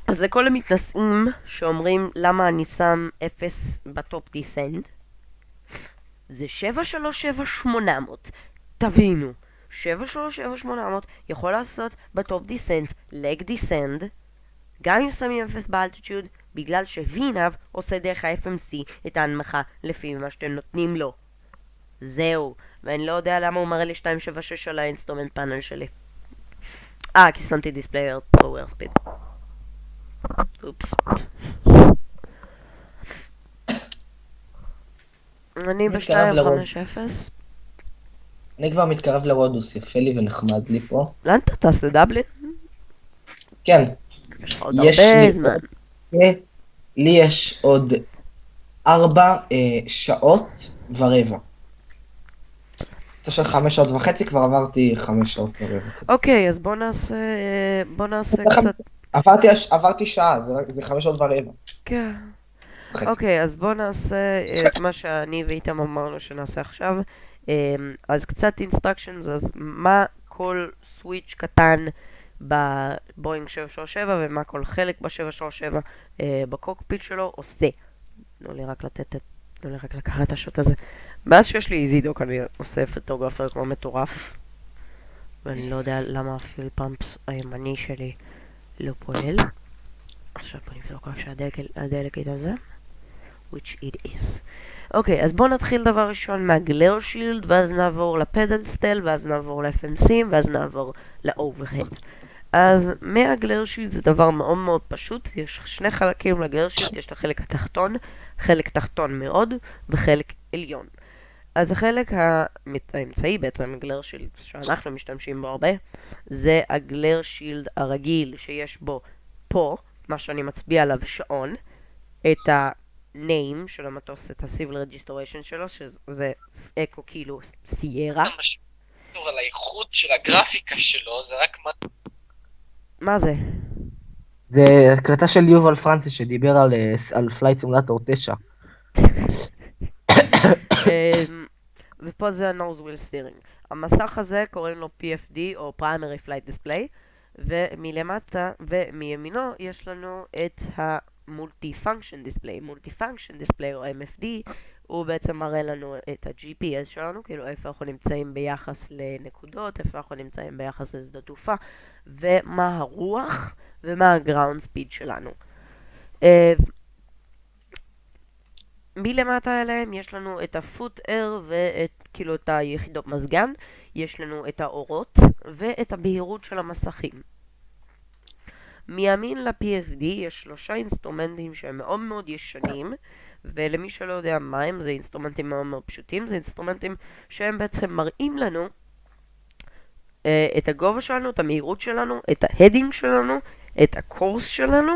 אז לכל המתנסים שאומרים למה אני שם 0 בטופ דיסנד, זה 737-800. תבינו, 737-800 יכול לעשות בטופ דיסנד לג דיסנד, גם אם שמים 0 באלטיטיוד, בגלל שווינב עושה דרך ה-FMC את ההנמכה לפי מה שאתם נותנים לו. זהו, ואני לא יודע למה הוא מראה לי 276 על האינסטרומנט פאנל שלי. כי שמתי דיספלייר פאוור ספיד. אופס. אני ב-250. אני כבר מתקרב לרודוס, יפה לי ונחמד לי פה. לאן אתה טס? לדבלין? כן. יש לך עוד הרבה זמן. לי יש עוד 4 שעות ורבע. זה של 5 שעות וחצי, כבר עברתי 5 שעות ורבע. אוקיי, אז בוא נעשה קצת... עברתי שעה, זה 5 שעות ורבע. כן. אוקיי, אז בוא נעשה את מה שאני ואיתם אמרנו שנעשה עכשיו. אז קצת instructions, אז מה כל סוויץ' קטן בבואינג 737 ומה כל חלק ב-737 בקוקפיט שלו עושה. תנו לי רק לקחת את השוט הזה. מאז שיש לי איזידוק אני עושה פוטוגרפר כמו מטורף, ואני לא יודע למה הפיול פאמפס הימני שלי לא פועל. עכשיו בוא נבדוק רק שהדלק איתה זה, which it is. אוקיי, אז בואו נתחיל דבר ראשון מהגלר שילד, ואז נעבור לפדל סטל, ואז נעבור ל-FMC, ואז נעבור לאוברהד. אז מהגלר שילד זה דבר מאוד מאוד פשוט. יש 2 חלקים לגלר שילד, יש את החלק התחתון, חלק תחתון מאוד, וחלק עליון. אז החלק האמצעי בעצם, הגלר שילד שאנחנו משתמשים בו הרבה, זה הגלר שילד הרגיל, שיש בו פה, מה שאני מצביע עליו שעון, את ה-name של המטוס, את ה-civil registration שלו, שזה אקו כאילו סיירה. על האיכות של הגרפיקה שלו, זה רק מה זה? זה הקלטה של יובל פרנסיס שדיבר על פלייט סימולטור 9. ופה זה ה-nose wheel steering. המסך הזה קוראים לו PFD או primary flight display, ומלמטה ומימינו יש לנו את ה-multi-function display. multi-function display או MFD הוא בעצם מראה לנו את ה-GPS שלנו, כאילו איפה אנחנו נמצאים ביחס לנקודות, איפה אנחנו נמצאים ביחס לשדה תעופה, ומה הרוח ומה ה-ground speed שלנו. מלמטה אליהם יש לנו את ה-foot air ואת כאילו את היחידות מזגן, יש לנו את האורות ואת הבהירות של המסכים. מימין ל-PFD יש 3 אינסטרומנטים שהם מאוד מאוד ישנים, ולמי שלא יודע מה הם, זה אינסטרומנטים מאוד מאוד פשוטים, זה אינסטרומנטים שהם בעצם מראים לנו את הגובה שלנו, את המהירות שלנו, את ההדינג שלנו, את הקורס שלנו,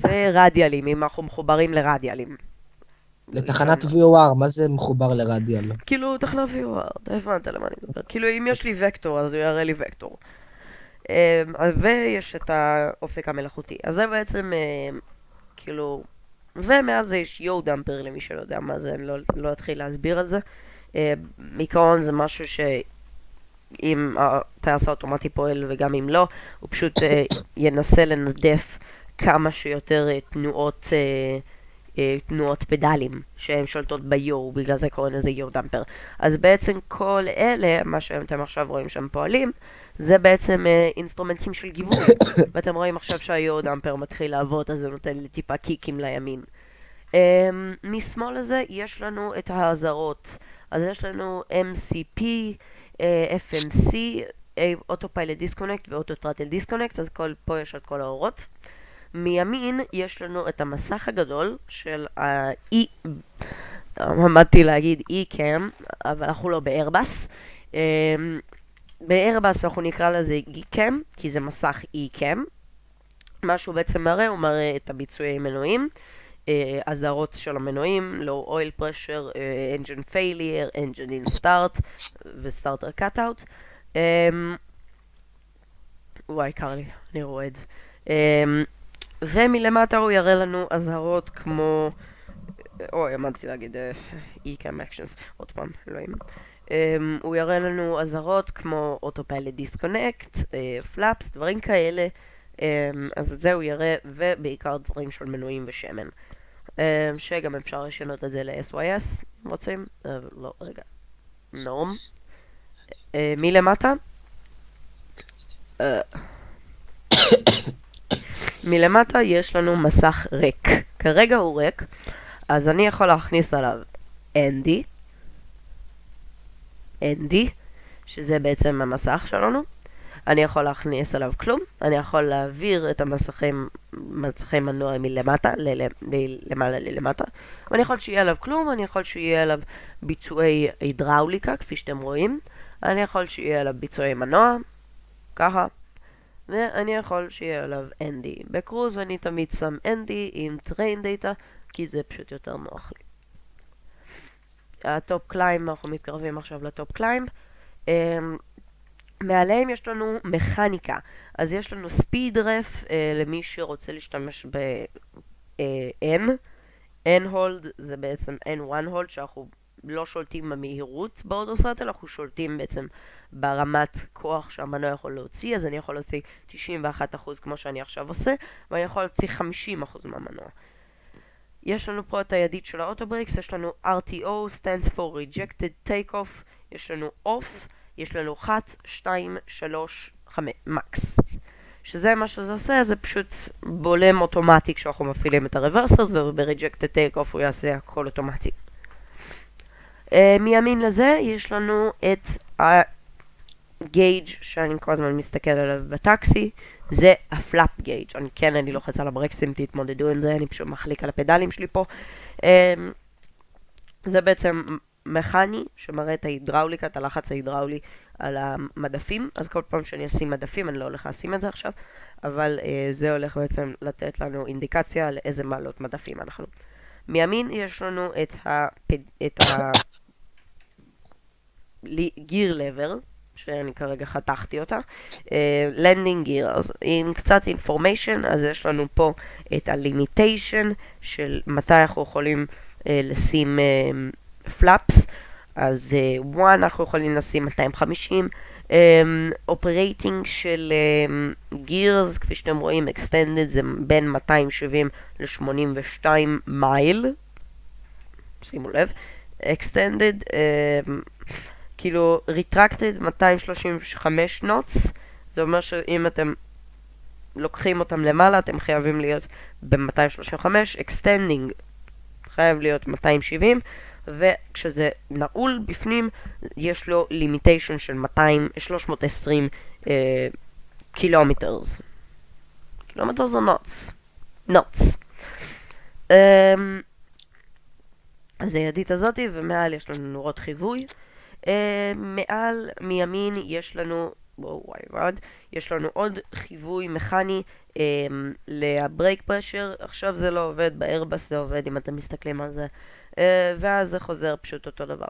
ורדיאלים, אם אנחנו מחוברים לרדיאלים. לתחנת VOR, מה זה מחובר לרדיאל? כאילו, תחנת VOR, אתה הבנת למה אני מדבר. כאילו, אם יש לי וקטור, אז הוא יראה לי וקטור. ויש את האופק המלאכותי. אז זה בעצם, כאילו, ומעל זה יש יו דמפר, למי שלא יודע מה זה, אני לא אתחיל להסביר על זה. בעיקרון זה משהו שאם הטייס האוטומטי פועל וגם אם לא, הוא פשוט ינסה לנדף כמה שיותר תנועות פדלים שהן שולטות ביו, בגלל זה קוראים לזה יו דמפר. אז בעצם כל אלה, מה שאתם עכשיו רואים שהם פועלים, זה בעצם אינסטרומנטים של גיבוי. ואתם רואים עכשיו שהיו דמפר מתחיל לעבוד, אז הוא נותן לי טיפה קיקים לימין. משמאל לזה יש לנו את ההזרות. אז יש לנו MCP, FMC, אוטופיילוט דיסקונקט ואוטוטרטל דיסקונקט, אז פה יש את כל האורות. מימין יש לנו את המסך הגדול של עמדתי להגיד E-Cam, אבל אנחנו לא באיירבאס. באיירבאס אנחנו נקרא לזה E-Cam, כי זה מסך E-Cam. מה שהוא בעצם מראה, הוא מראה את הביצועי מנועים, אזהרות של המנועים, low oil pressure, engine failure, engine in start ו-starter cutout. וואי, קר לי, אני רועד. ומלמטה הוא יראה לנו אזהרות כמו... אוי, עמדתי להגיד E-Cam Actions, עוד פעם, אלוהים. הוא יראה לנו אזהרות כמו אוטופיילוט דיסקונקט, פלאפס, דברים כאלה. אז את זה הוא יראה, ובעיקר דברים של מנועים ושמן. שגם אפשר לשנות את זה ל-SYS, רוצים? לא, רגע. נורם. מלמטה? מלמטה יש לנו מסך ריק. כרגע הוא ריק, אז אני יכול להכניס עליו ND, שזה בעצם המסך שלנו. אני יכול להכניס עליו כלום, אני יכול להעביר את מסכי מנוע מלמטה למעלה ללמטה, ואני יכול שיהיה עליו כלום, אני יכול שיהיה עליו ביצועי הידראוליקה, כפי שאתם רואים, אני יכול שיהיה עליו ביצועי מנוע, ככה, ואני יכול שיהיה עליו ND. בקרוז אני תמיד שם ND עם Train Data, כי זה פשוט יותר נוח לי. הטופ קליימב, אנחנו מתקרבים עכשיו לטופ קליימב. מעליהם יש לנו מכניקה, אז יש לנו ספיד רף למי שרוצה להשתמש N הולד, זה בעצם N1 הולד, שאנחנו לא שולטים במהירות באוטוסטרטל, אנחנו שולטים בעצם ברמת כוח שהמנוע יכול להוציא, אז אני יכול להוציא 91% כמו שאני עכשיו עושה, ואני יכול להוציא 50% מהמנוע. יש לנו פה את הידית של האוטובריקס, יש לנו RTO, stands for Rejected Takeoff, יש לנו Off, יש לנו 1, 2, 3, 5, מקס. שזה מה שזה עושה, זה פשוט בולם אוטומטי כשאנחנו מפעילים את הרוורסרס, וב-Rejected Takeoff הוא יעשה הכל אוטומטי. מימין לזה יש לנו את הגייג' שאני כל הזמן מסתכל עליו בטקסי, זה הפלאפ גייג'. אני לוחץ על הברקסים, תתמודדו עם זה, אני פשוט מחליק על הפדלים שלי פה. זה בעצם מכני שמראה את ההידראוליקה, את הלחץ ההידראולי על המדפים, אז כל פעם שאני אשים מדפים, אני לא הולך לשים את זה עכשיו, אבל זה הולך בעצם לתת לנו אינדיקציה על איזה מעלות מדפים אנחנו. מימין יש לנו את גיר לבר, שאני כרגע חתכתי אותה, לנדינג גיר, אז עם קצת אינפורמיישן, אז יש לנו פה את הלימיטיישן של מתי אנחנו יכולים לשים פלאפס, אז 1 אנחנו יכולים לשים 250, אופרייטינג של גירס, כפי שאתם רואים, extended זה בין 270 ל-82 מייל, שימו לב, extended, כאילו retracted 235 נוטס, זה אומר שאם אתם לוקחים אותם למעלה, אתם חייבים להיות ב-235, extending חייב להיות 270, וכשזה נעול בפנים, יש לו לימיטיישן של 320 קילומטרס. קילומטרס או נוטס? נוטס. אז הידית הזאתי, ומעל יש לנו נורות חיווי. מעל, מימין, יש לנו, יש לנו עוד חיווי מכני לברייק פרשר. עכשיו זה לא עובד, באיירבאס זה עובד אם אתם מסתכלים על זה. ואז זה חוזר פשוט אותו דבר.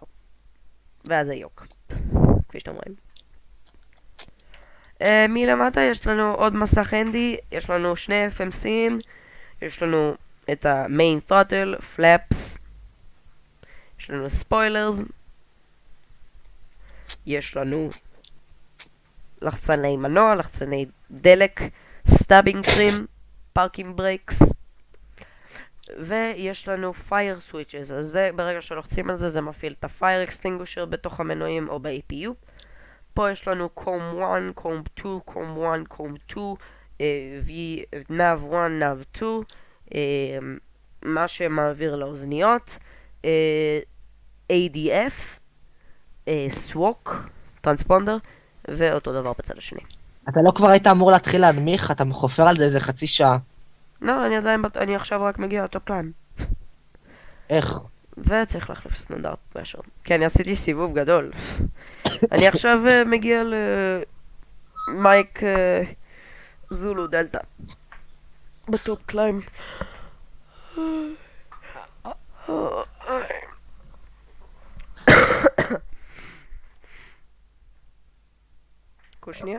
ואז זה יוק, כפי שאתם רואים. מלמטה יש לנו עוד מסך הנדי, יש לנו שני FMC'ים, יש לנו את ה-main throttle, flaps, יש לנו spoilers, יש לנו לחצני מנוע, לחצני דלק, stabbing trim, parking brakes, ויש לנו fire switches, אז זה ברגע שלוחצים על זה, זה מפעיל את ה-fire extinguisher בתוך המנועים או ב-APU. פה יש לנו COM 1, COM 2, COM 1, COM 2, nav 1, nav 2, מה שמעביר לאוזניות, ADF, SWOC, טרנספונדר, ואותו דבר בצד השני. אתה לא כבר היית אמור להתחיל להנמיך? אתה חופר על זה איזה חצי שעה. לא, אני עכשיו רק מגיע לטופ קליים. איך? וצריך להחליף סטנדרט פרשר. כי אני עשיתי סיבוב גדול. אני עכשיו מגיע למייק זולו דלטה. בטופ קליים. כל שנייה.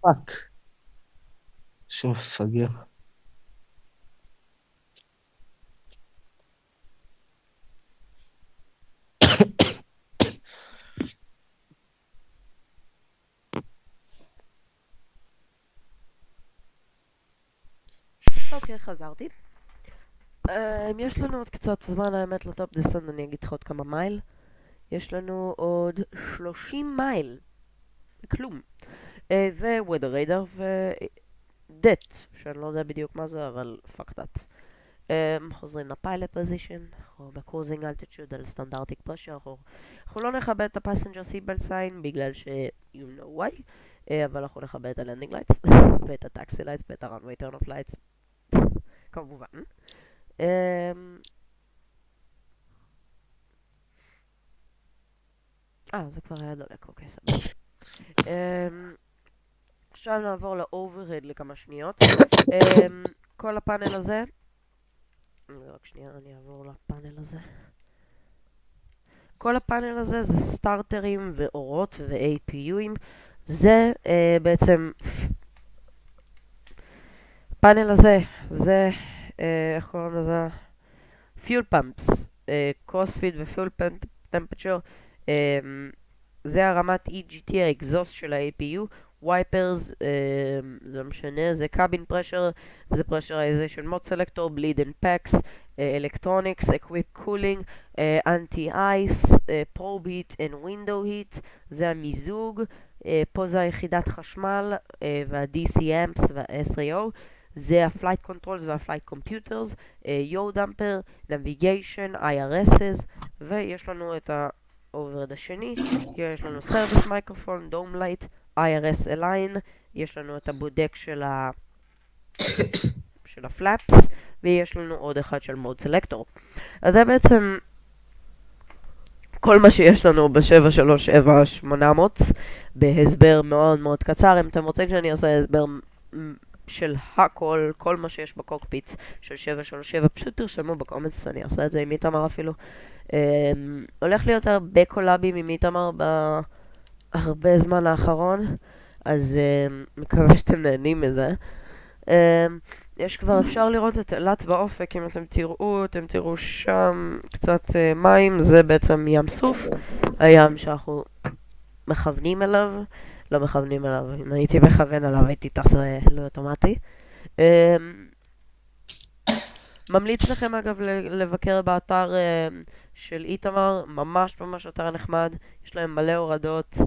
פאק. שום מפגר. אוקיי, חזרתי. יש לנו עוד קצת זמן האמת לטופ דיסנט, אני אגיד לך עוד כמה מייל. יש לנו עוד 30 מייל. כלום. ווידר ריידר ודט, שאני לא יודע בדיוק מה זה, אבל פאק דאט. חוזרים לפיילוט פוזישן, או בקרוזינג אלטיטוד על סטנדרטיק פרשר, אנחנו לא נכבד את הפסנג'ר סיבל סיין בגלל ש... you know why, אבל אנחנו נכבד את הלנדינג לייטס, ואת הטקסי לייטס, ואת הראנווי טרן אוף לייטס, כמובן. זה כבר היה דולק, אוקיי, סבבה. עכשיו נעבור לאוברהד לכמה שניות. כל הפאנל הזה, רק שנייה, אני אעבור לפאנל הזה. כל הפאנל הזה זה סטארטרים ואורות ו-APUים. זה בעצם, פאנל הזה, זה, איך קוראים לזה? פיול פאמפס, קרוספיד ופיול טמפרצ'ר. זה הרמת EGT האקזוסט של ה-APU. וייפרס, זה משנה, זה קאבין פרשר, זה פרשרייזיישן מוד סלקטור, בליד אנד פאקס, אלקטרוניקס, אקוויפ קולינג, אנטי אייס, פרוב היט אנד ווינדו היט, זה המיזוג, פה זה היחידת חשמל, וה-DC אמפס וה-SRO, זה הפלייט קונטרולס והפלייט קומפיוטרס, יו דמפר, נביגיישן, IRSs, ויש לנו את האוברד השני, יש לנו סרוויס מייקרופון, דום לייט, IRS Align, יש לנו את הבודק של הפלאפס, ויש לנו עוד אחד של מוד סלקטור. אז זה בעצם כל מה שיש לנו ב-737-800 בהסבר מאוד מאוד קצר. אם אתם רוצים שאני אעשה הסבר של הכל, כל מה שיש בקוקפיט של 737, פשוט תרשמו בקומנטס, אני אעשה את זה עם איתמר אפילו. הולך להיות הרבה קולאבים עם איתמר בהרבה זמן האחרון, אז מקווה שאתם נהנים מזה. יש כבר, אפשר לראות את אילת באופק, אם אתם תראו שם קצת מים, זה בעצם ים סוף, הים שאנחנו מכוונים אליו, לא מכוונים אליו, אם הייתי מכוון עליו הייתי טס לא אוטומטי. ממליץ לכם אגב לבקר באתר של איתמר, ממש ממש אתר נחמד, יש להם מלא הורדות,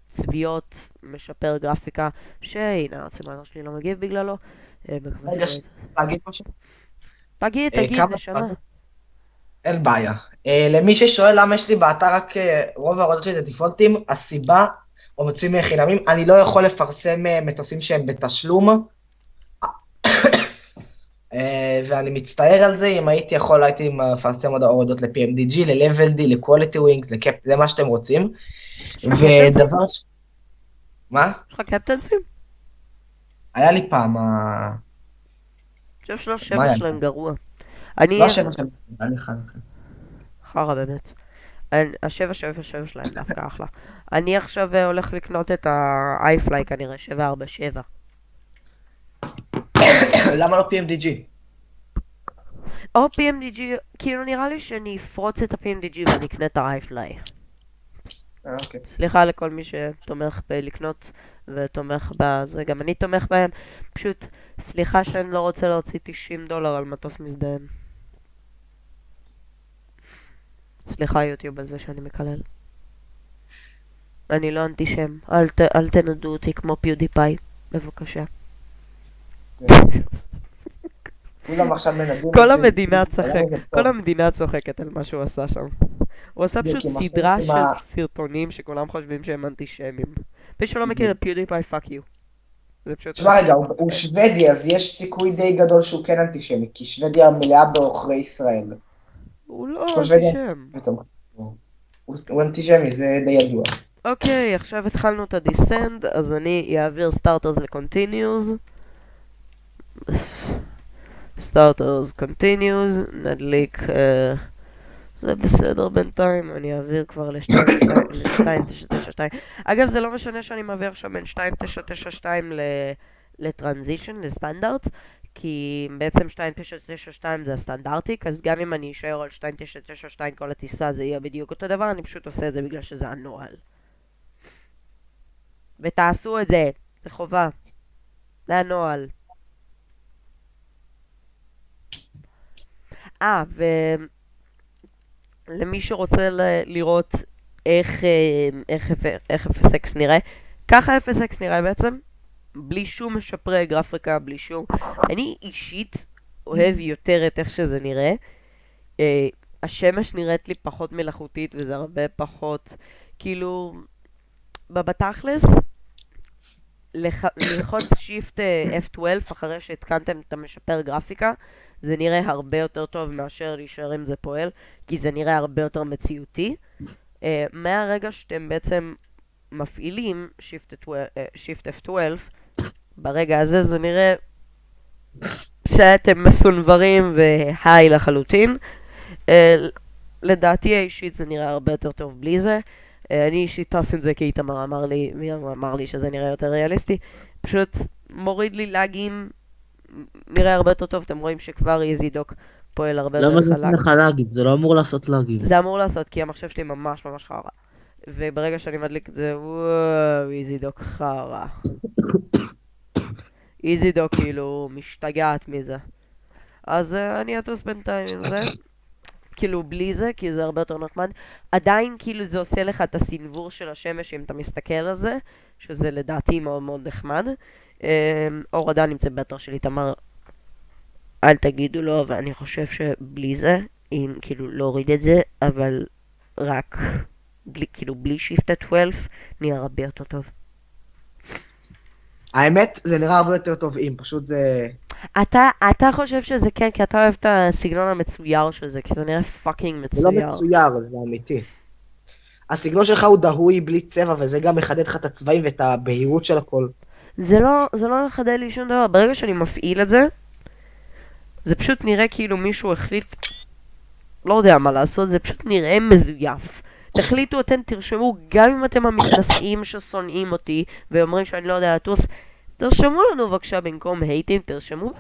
צביעות, משפר גרפיקה, שהנה הצימאנר שלי לא מגיב בגללו. רגע, להגיד משהו? תגיד, נשמה. אין בעיה. למי ששואל למה יש לי באתר רק רוב ההורדות שלי זה דיפולטים, הסיבה, או מוצאים חינמים, אני לא יכול לפרסם מטוסים שהם בתשלום, ואני מצטער על זה, אם הייתי יכול, הייתי מפרסם עוד ההורדות ל-PMDG, ל-Level D, ל-Quality Wings, לקפ... זה מה שאתם רוצים. ודבר... מה? יש לך קפטנסים? היה לי פעם, אני חושב שבע שלהם גרוע. לא שבע שלהם, היה לי אחד אחר. חרא באמת. ה-777 שלהם דווקא אחלה. אני עכשיו הולך לקנות את ה-iFly כנראה, 747. למה לא PMDG? או PMDG, כאילו נראה לי שאני אפרוץ את ה-PMDG ואני אקנה את ה-iFly. אוקיי. סליחה לכל מי שתומך בלקנות ותומך בזה, גם אני תומך בהם. פשוט, סליחה שאני לא רוצה להוציא $90 על מטוס מזדיין. סליחה יוטיוב על זה שאני מקלל. אני לא אנטישם, אל תנדו אותי כמו פיודיפיי, בבקשה. כולם עכשיו מנדים כל את זה. המדינה צוחק, היום זה כל טוב. המדינה צוחקת על מה שהוא עשה שם. הוא עשה בדיוק, פשוט עם סדרה עם של סרטונים שכולם חושבים שהם אנטישמים. מי שלא מכיר את פיודיפיי, פאק יו. זה פשוט... תשמע רגע, הוא שוודי, אז יש סיכוי די גדול שהוא כן אנטישמי, כי שוודיה מלאה בעוכרי ישראל. הוא לא כל שוודיה... אנטישם. פתאום. הוא אנטישמי, זה די ידוע. אוקיי, עכשיו התחלנו את הדיסנד, אז אני אעביר סטארטרס לקונטיניוז. סטארטרס קונטיניוז, נדליק... זה בסדר בינתיים, אני אעביר כבר ל-2992. אגב, זה לא משנה שאני מעביר עכשיו בין 2992 לטרנזישן, לסטנדרט, כי בעצם 2992 זה הסטנדרטיק, אז גם אם אני אשאר על 2992 כל הטיסה זה יהיה בדיוק אותו דבר, אני פשוט עושה את זה בגלל שזה הנוהל. ותעשו את זה, זה חובה. זה הנוהל. ולמי שרוצה לראות איך FSX נראה, ככה FSX נראה בעצם, בלי שום משפרי גרפיקה, בלי שום... אני אישית אוהב יותר את איך שזה נראה. השמש נראית לי פחות מלאכותית וזה הרבה פחות, כאילו, בתכלס, ללחוץ שיפט F12 אחרי שהתקנתם את המשפר גרפיקה, זה נראה הרבה יותר טוב מאשר להישאר עם זה פועל, כי זה נראה הרבה יותר מציאותי. מהרגע שאתם בעצם מפעילים שיפט F12, ברגע הזה זה נראה שאתם מסונברים והי לחלוטין. לדעתי האישית זה נראה הרבה יותר טוב בלי זה. אני אישית טס עם זה כי איתמר אמר לי שזה נראה יותר ריאליסטי. פשוט מוריד לי לאגים, נראה הרבה יותר טוב. אתם רואים שכבר איזידוק פועל הרבה יותר למה חלק. זה עושה לך לאגים? זה לא אמור לעשות לאגים. זה אמור לעשות כי המחשב שלי ממש ממש חרא. וברגע שאני מדליק את זה, וואו, איזידוק חרא. איזידוק כאילו משתגעת מזה. אז אני אטוס בינתיים עם זה. כאילו בלי זה, כי זה הרבה יותר נחמד. עדיין כאילו זה עושה לך את הסינבור של השמש אם אתה מסתכל על זה, שזה לדעתי מאוד מאוד נחמד. אור עדיין נמצא באתר שלי, תמר, אל תגידו לו, אבל אני חושב שבלי זה, אם כאילו להוריד את זה, אבל רק כאילו בלי שיפט 12, נראה הרבה יותר טוב. האמת, זה נראה הרבה יותר טוב אם, פשוט זה... אתה חושב שזה כן, כי אתה אוהב את הסגנון המצויר של זה, כי זה נראה פאקינג זה לא מצויר. מצויר, זה אמיתי. הסגנון שלך הוא דהוי בלי צבע, וזה גם מחדד לך את הצבעים ואת הבהירות של הכל. זה לא מחדד לי שום דבר. ברגע שאני מפעיל את זה, זה פשוט נראה כאילו מישהו החליט, לא יודע מה לעשות, זה פשוט נראה מזויף. תחליטו אתם, תרשמו, גם אם אתם המתנשאים ששונאים אותי, ואומרים שאני לא יודע לטוס, תרשמו לנו בבקשה במקום הייטים, תרשמו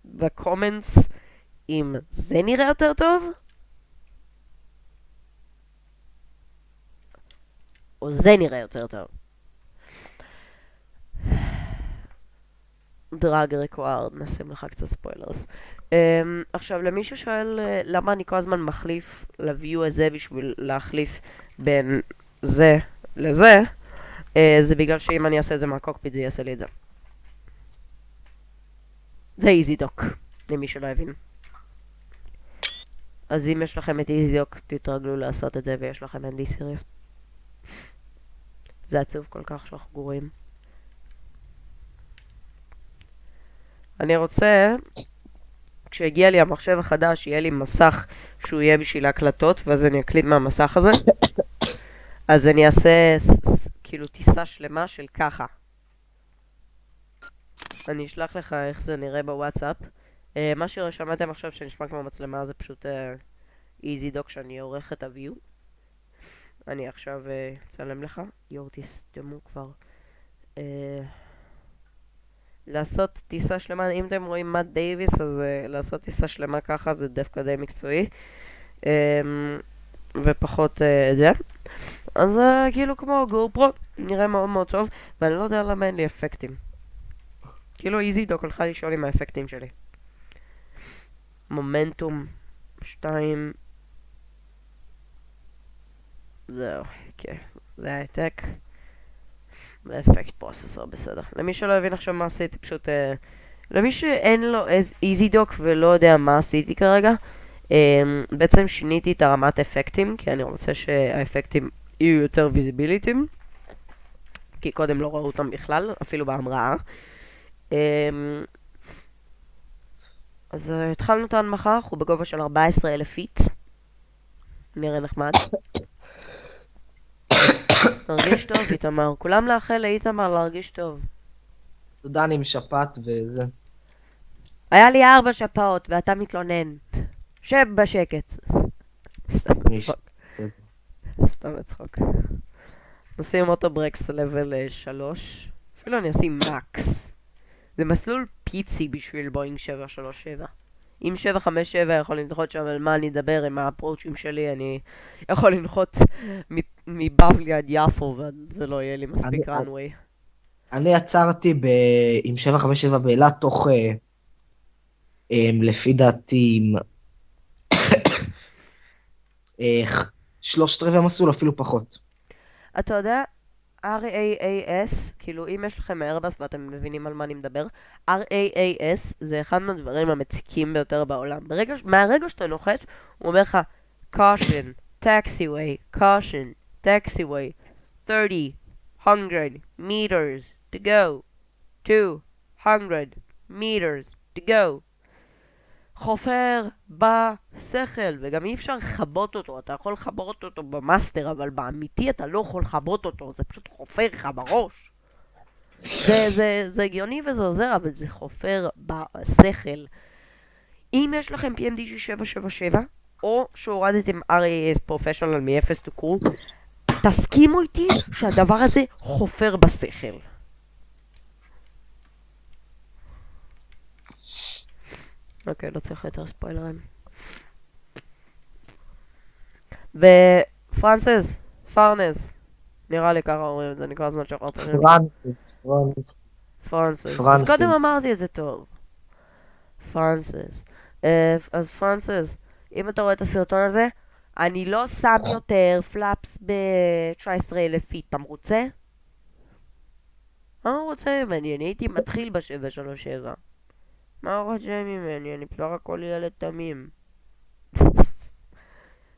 בקומנטס אם זה נראה יותר טוב, או זה נראה יותר טוב. דרג ריקוארד, נשים לך קצת ספוילרס. עכשיו, למי ששואל למה אני כל הזמן מחליף לוויו הזה בשביל להחליף בין זה לזה, זה בגלל שאם אני אעשה את זה מהקוקפיט זה יעשה לי את זה. זה איזי דוק, למי שלא הבין. אז אם יש לכם את איזי דוק, תתרגלו לעשות את זה, ויש לכם ND סיריוס. זה עצוב כל כך שאנחנו גרועים. אני רוצה, כשהגיע לי המחשב החדש, יהיה לי מסך שהוא יהיה בשביל ההקלטות, ואז אני אקליט מהמסך הזה. אז אני אעשה כאילו טיסה שלמה של ככה. אני אשלח לך איך זה נראה בוואטסאפ. מה ששמעתם עכשיו שנשמע כמו מצלמה זה פשוט איזי דוק שאני עורך את הוויו. אני עכשיו אצלם לך. יואו, תסתמו כבר. לעשות טיסה שלמה, אם אתם רואים מאט דייביס, אז לעשות טיסה שלמה ככה זה דווקא די מקצועי. ופחות את זה. אז כאילו כמו גופרו, נראה מאוד מאוד טוב, ואני לא יודע למה אין לי אפקטים. כאילו איזי דוק הלכה לשאול עם האפקטים שלי. מומנטום 2. זהו, כן. זה העתק. ואפקט פרוססור, בסדר. למי שלא הבין עכשיו מה עשיתי, פשוט... למי שאין לו איזי דוק ולא יודע מה עשיתי כרגע, בעצם שיניתי את הרמת אפקטים, כי אני רוצה שהאפקטים יהיו יותר ויזיביליטים, כי קודם לא ראו אותם בכלל, אפילו בהמראה. אז התחלנו את ההנמכה, אנחנו בגובה של 14,000 פיט. נראה נחמד. להרגיש טוב, איתמר. כולם לאחל לאיתמר להרגיש טוב. תודה, אני עם שפעת וזה. היה לי 4 שפעות, ואתה מתלונן. שב בשקט. סתם צחוק. סתם צחוק. נשים אוטוברקס לבל 3. אפילו אני אשים מקס. זה מסלול פיצי בשביל בואינג 737. אם 757 יכול לנחות שם על מה אני אדבר עם האפרוצ'ים שלי, אני יכול לנחות מבבלי עד יפו, וזה לא יהיה לי מספיק רנווי. אני עצרתי עם 757 באילת תוך, לפי דעתי, 3/4 מסלול, אפילו פחות. אתה יודע, RAAS, כאילו אם יש לכם איירבס ואתם מבינים על מה אני מדבר, RAAS זה אחד מהדברים המציקים ביותר בעולם. מהרגע שאתה נוחת, הוא אומר לך, caution, taxiway, caution, taxiway, 30, 100 meters to go, 200 meters to go. חופר בשכל, וגם אי אפשר לחבות אותו, אתה יכול לחבות אותו במאסטר, אבל באמיתי אתה לא יכול לחבות אותו, זה פשוט חופר לך בראש. זה הגיוני וזה עוזר, אבל זה חופר בשכל. אם יש לכם PMDG 777, או שהורדתם RAS Professional מ-0 to cool, תסכימו איתי שהדבר הזה חופר בשכל. אוקיי, לא צריך יותר ספוילרים. פרנס. נראה לי ככה אומרים את זה, נקרא זמן שחררת. פרנסס. אז קודם אמרתי את זה טוב. פרנסס. אז פרנסס, אם אתה רואה את הסרטון הזה, אני לא שם יותר פלאפס ב-19,000 פיט, אתה מרוצה? מה הוא רוצה ממני? אני הייתי מתחיל ב-737. מה הוא רוצה ממני? אני בסך הכל ילד תמים.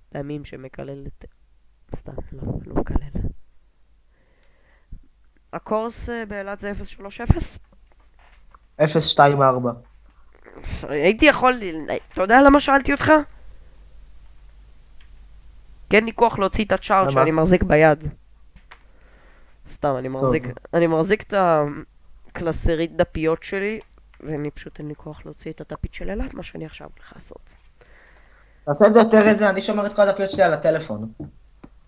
תמים שמקלל את... סתם, לא מקלל. הקורס באילת זה 030? 024. הייתי יכול... אתה יודע למה שאלתי אותך? כן לי כוח להוציא את הצ'ארט שאני מחזיק ביד. סתם, אני מחזיק את הקלסרית דפיות שלי, ואני פשוט אין לי כוח להוציא את הדפית של אילת, מה שאני עכשיו הולך לעשות. תעשה את זה יותר איזה, אני שומר את כל הדפיות שלי על הטלפון.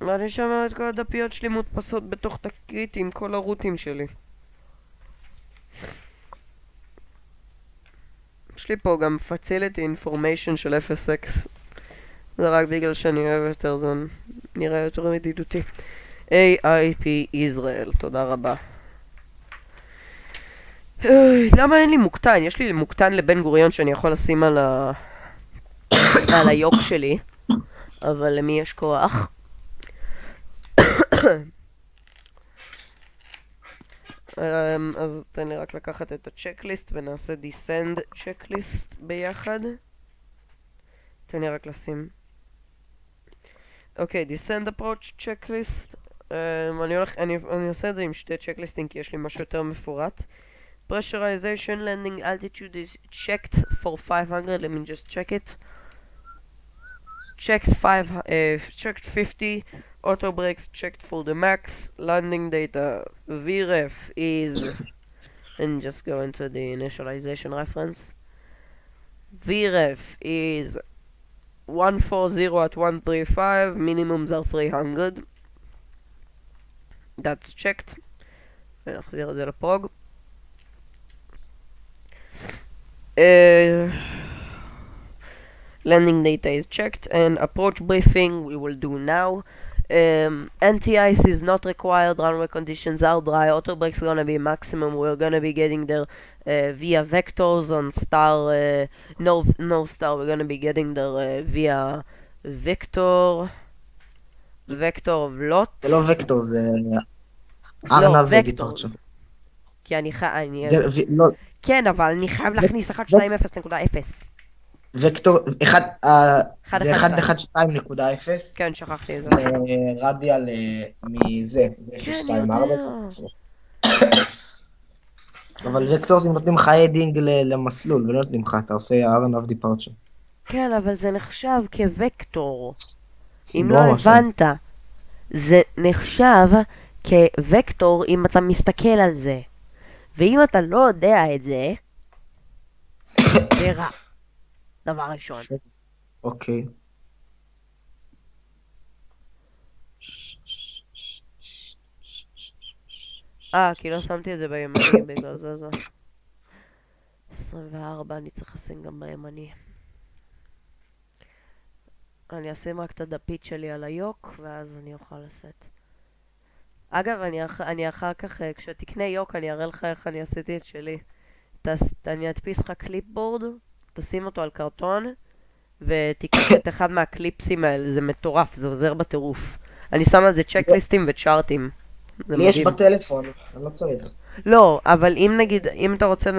אני שומר את כל הדפיות שלי מודפסות בתוך תקרית עם כל הרוטים שלי. יש לי פה גם facility information של FSX. זה רק בגלל שאני אוהב יותר, זה נראה יותר מדידותי. AIP ישראל, תודה רבה. למה אין לי מוקטן? יש לי מוקטן לבן גוריון שאני יכול לשים על היוק שלי, אבל למי יש כוח? אז תן לי רק לקחת את הצ'קליסט ונעשה descend צ'קליסט ביחד. תן לי רק לשים. אוקיי, descend approach צ'קליסט. אני עושה את זה עם שתי צ'קליסטים כי יש לי משהו יותר מפורט. Pressurization landing altitude is checked for 500. Let me just check it. Checked 50. Auto brakes checked for the max. Landing data VREF is, and just go into the initialization reference. VREF is 140 at 135. Minimums are 300. That's checked. ונחזיר את זה לפרוג. Landing data is checked and approach briefing we will do now. Anti-ice is not required, runway conditions are dry, auto brakes gonna be maximum, we're gonna be getting there via vectors on star, no star, we're gonna be getting there via vector of lot. זה לא וקטור, זה לא, ארנב vectors. ודיפרצ'ר. כי אני לא, כן, אבל אני חייב להכניס 120.0. וקטור, זה 112.0. כן, שכחתי את זה. רדיאל מזה, זה כן, 024. אבל וקטורסים נותנים לך הדינג למסלול, ולא נותנים לך, אתה עושה ארנב דיפרצ'ר. כן, אבל זה נחשב כווקטור. אם לא לא ממש. הבנת, זה נחשב כווקטור אם אתה מסתכל על זה. ואם אתה לא יודע את זה, זה רע. דבר ראשון. אוקיי. כי לא שמתי את זה בימני בגלל זה. 24, אני צריך לשים גם בימני. אני אשים רק את הדפית שלי על היוק, ואז אני אוכל לשאת. אגב, אני אחר כך, כשתקנה יוק, אני אראה לך איך אני עשיתי את שלי. אני אדפיס לך קליפבורד, תשים אותו על קרטון, ותיקח את אחד מהקליפסים האלה, זה מטורף, זה עוזר בטירוף. אני שם על זה צ'קליסטים וצ'ארטים. לי יש בטלפון, אני לא צריך. לא, אבל אם נגיד, אם אתה רוצה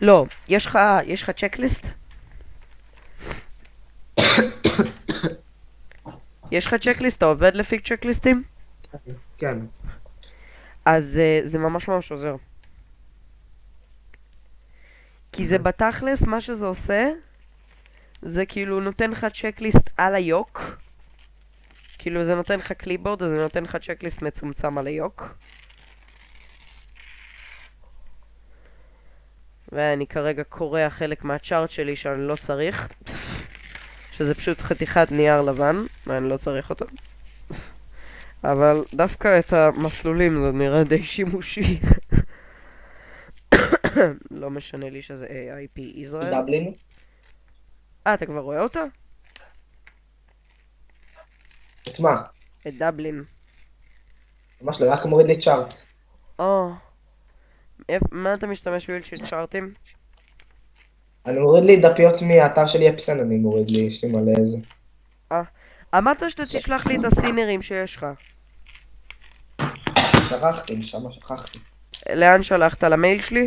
לא, יש לך צ'קליסט? יש לך צ'קליסט? אתה עובד לפי צ'קליסטים? כן. אז זה ממש ממש עוזר. כי זה בתכלס, מה שזה עושה, זה כאילו נותן לך צ'קליסט על היוק. כאילו זה נותן לך קליפבורד, אז זה נותן לך צ'קליסט מצומצם על היוק. ואני כרגע קורא חלק מהצ'ארט שלי שאני לא צריך. שזה פשוט חתיכת נייר לבן, ואני לא צריך אותו. אבל דווקא את המסלולים זה נראה די שימושי. לא משנה לי שזה AIP ישראל. דבלין? אתה כבר רואה אותה? את מה? את דבלין. ממש לא, רק מוריד לי צ'ארט. מה אתה משתמש בשביל של צ'ארטים? אני מוריד לי דפיות מהאתר שלי אפסן, אני מוריד לי, יש לי מלא איזה. אמרת שאתה תשלח לי את הסינרים שיש לך. שכחתי, משמה שכחתי. לאן שלחת? למייל שלי?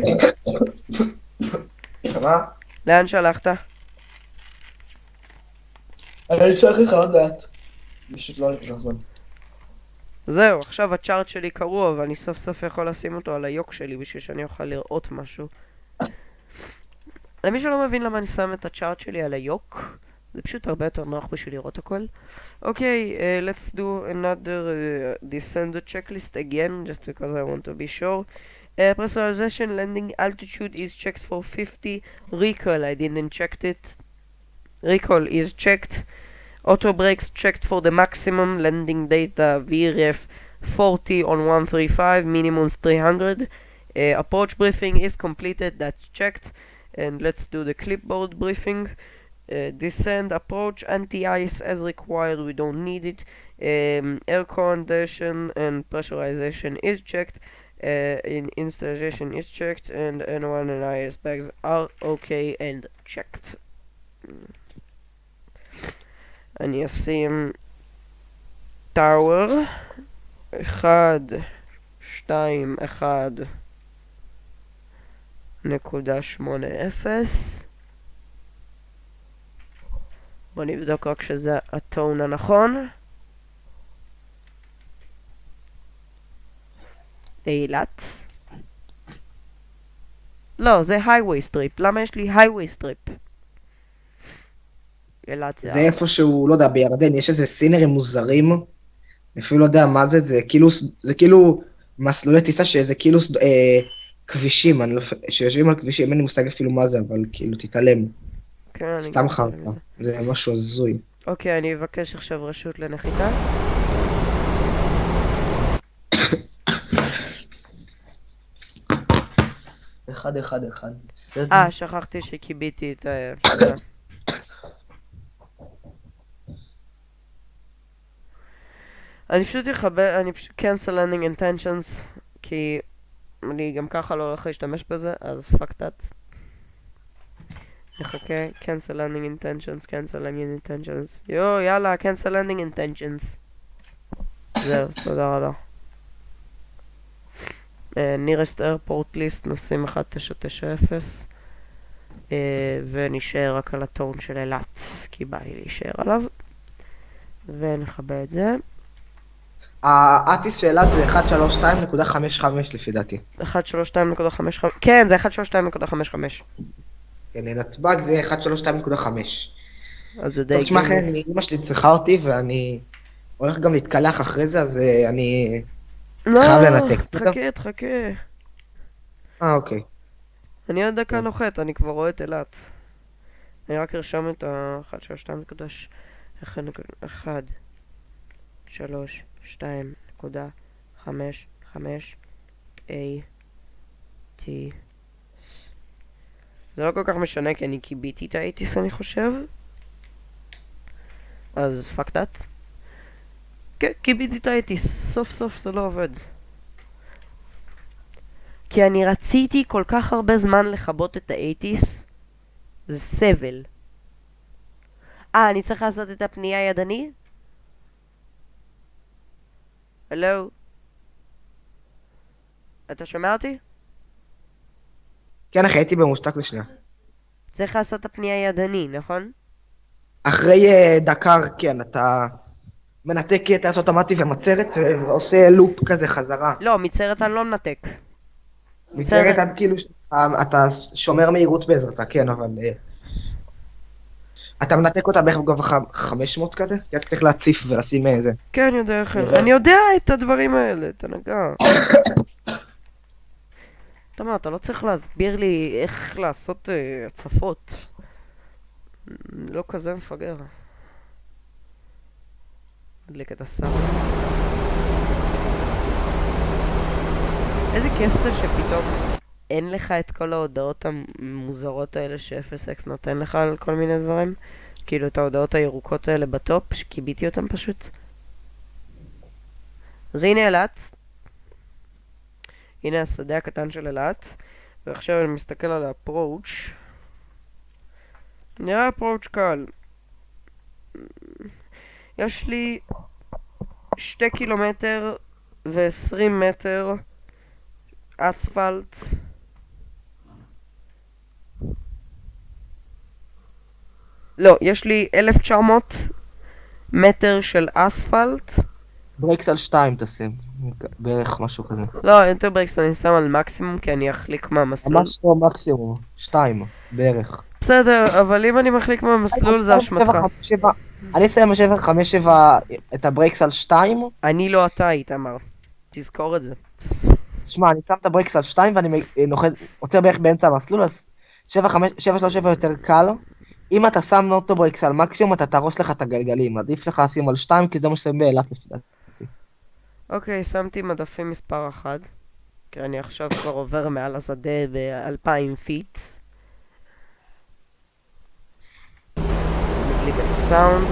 מה? לאן שלחת? אני אצטרך לך עוד מעט. פשוט לא נכנס זמן. זהו, עכשיו הצ'ארט שלי קרוע, ואני סוף סוף יכול לשים אותו על היוק שלי בשביל שאני אוכל לראות משהו. למי שלא מבין למה אני שם את הצ'ארט שלי על היוק, זה פשוט הרבה יותר נוח בשביל לראות הכל. אוקיי, let's do another descender checklist again, just because I want to be sure. Pressurization landing altitude is checked for 50. Recoil, I didn't check it. Recoil is checked. Auto brakes checked for the maximum. Landing data VREF 40 on 135, minimum 300. Approach briefing is completed, that's checked. And let's do the clipboard briefing. Descend, approach, anti-ice as required, we don't need it. Air condition and pressurization is checked. Installation is checked, and N1 and IS bags are okay and checked. אני אשים טאוור 1, 2, 1.80. בוא נבדוק רק שזה הטון הנכון. אילת. לא, זה highway strip. למה יש לי highway strip? אילת זה איפשהו, לא יודע, בירדן יש איזה סינרים מוזרים. אני אפילו לא יודע מה זה, זה כאילו מסלולי טיסה שזה כאילו כבישים, שיושבים על כבישים, אין לי מושג אפילו מה זה, אבל כאילו תתעלם. סתם חרטה, זה משהו הזוי. אוקיי, אני אבקש עכשיו רשות לנחיתה. 1-1-1. בסדר. שכחתי שקיביתי את ה... אני פשוט cancel landing intentions, כי אני גם ככה לא הולך להשתמש בזה, אז fuck that. נחכה, cancel landing intentions. יאללה, cancel landing intentions. זהו, תודה רבה. nearest airport list נשים 1990, ונשאר רק על הטון של אילת, כי בא לי להישאר עליו. ונחבא את זה. האטיס של אילת זה 132.55 לפי דעתי. 132.55, כן, זה 132.55. כן, נתב"ג זה 132.5. אז זה די טוב, תשמע, אחרי, אמא שלי צריכה אותי, ואני הולך גם להתקלח אחרי זה, אז אני חייב לנתק. תחכה. אוקיי. אני עוד דקה נוחת, אני כבר רואה את אילת. אני רק ארשום את ה-132.1 3.2.55 A T. זה לא כל כך משנה, כי אני קיביתי את ה-ATIS אני חושב. אז fuck that. כן, קיביתי את ה-ATIS. סוף סוף זה לא עובד. כי אני רציתי כל כך הרבה זמן לכבות את ה-ATIS. זה סבל. אני צריך לעשות את הפנייה ידני? הלו? אתה שומע אותי? כן, אחי, הייתי במושתק לשנייה. צריך לעשות את הפנייה ידני, נכון? אחרי דקר, כן, אתה מנתק טייס אוטומטי ומצרת, ועושה לופ כזה חזרה. לא, מצרת אני לא מנתק. מצרת עד כאילו, אתה שומר מהירות בעזרתה, כן, אבל... אתה מנתק אותה בערך בגובה 500 כזה? כי אתה צריך להציף ולשים איזה... כן, אני יודע איך... אני יודע את הדברים האלה, תנגע. אתה לא צריך להסביר לי איך לעשות הצפות. לא כזה מפגר. נדליק את הסאונד. איזה כיף זה שפתאום אין לך את כל ההודעות המוזרות האלה ש-0x נותן לך על כל מיני דברים. כאילו את ההודעות הירוקות האלה בטופ, שקיביתי אותם פשוט. אז הנה אילת. הנה השדה הקטן של אילת. ועכשיו אני מסתכל על האפרוץ'. נראה אפרוץ' קל. יש לי 2 קילומטר ו-20 מטר אספלט. לא, יש לי 1900 מטר של אספלט. ברקס על 2 תשים, בערך משהו כזה. לא, יותר ברקס אני שם על מקסימום, כי אני אחליק מהמסלול. ממש לא מקסימום, 2 בערך. בסדר, אבל אם אני מחליק מהמסלול זה אשמתך. אני אסיים ב-757 את הברקס על 2. אני לא אתה, איתמר. תזכור את זה. שמע, אני שם את הברקס על 2 ואני עוצר בערך באמצע המסלול, אז 737 יותר קל. אם אתה שם אוטו ברקס על מקסימום, אתה תרוס לך את הגלגלים. עדיף לך לשים על 2, כי זה מה ששמים באילת לפי דעתי. אוקיי, שמתי מדפים מספר 1. כי אני עכשיו כבר עובר מעל השדה ב-2000 פיט. נדליק את הסאונד.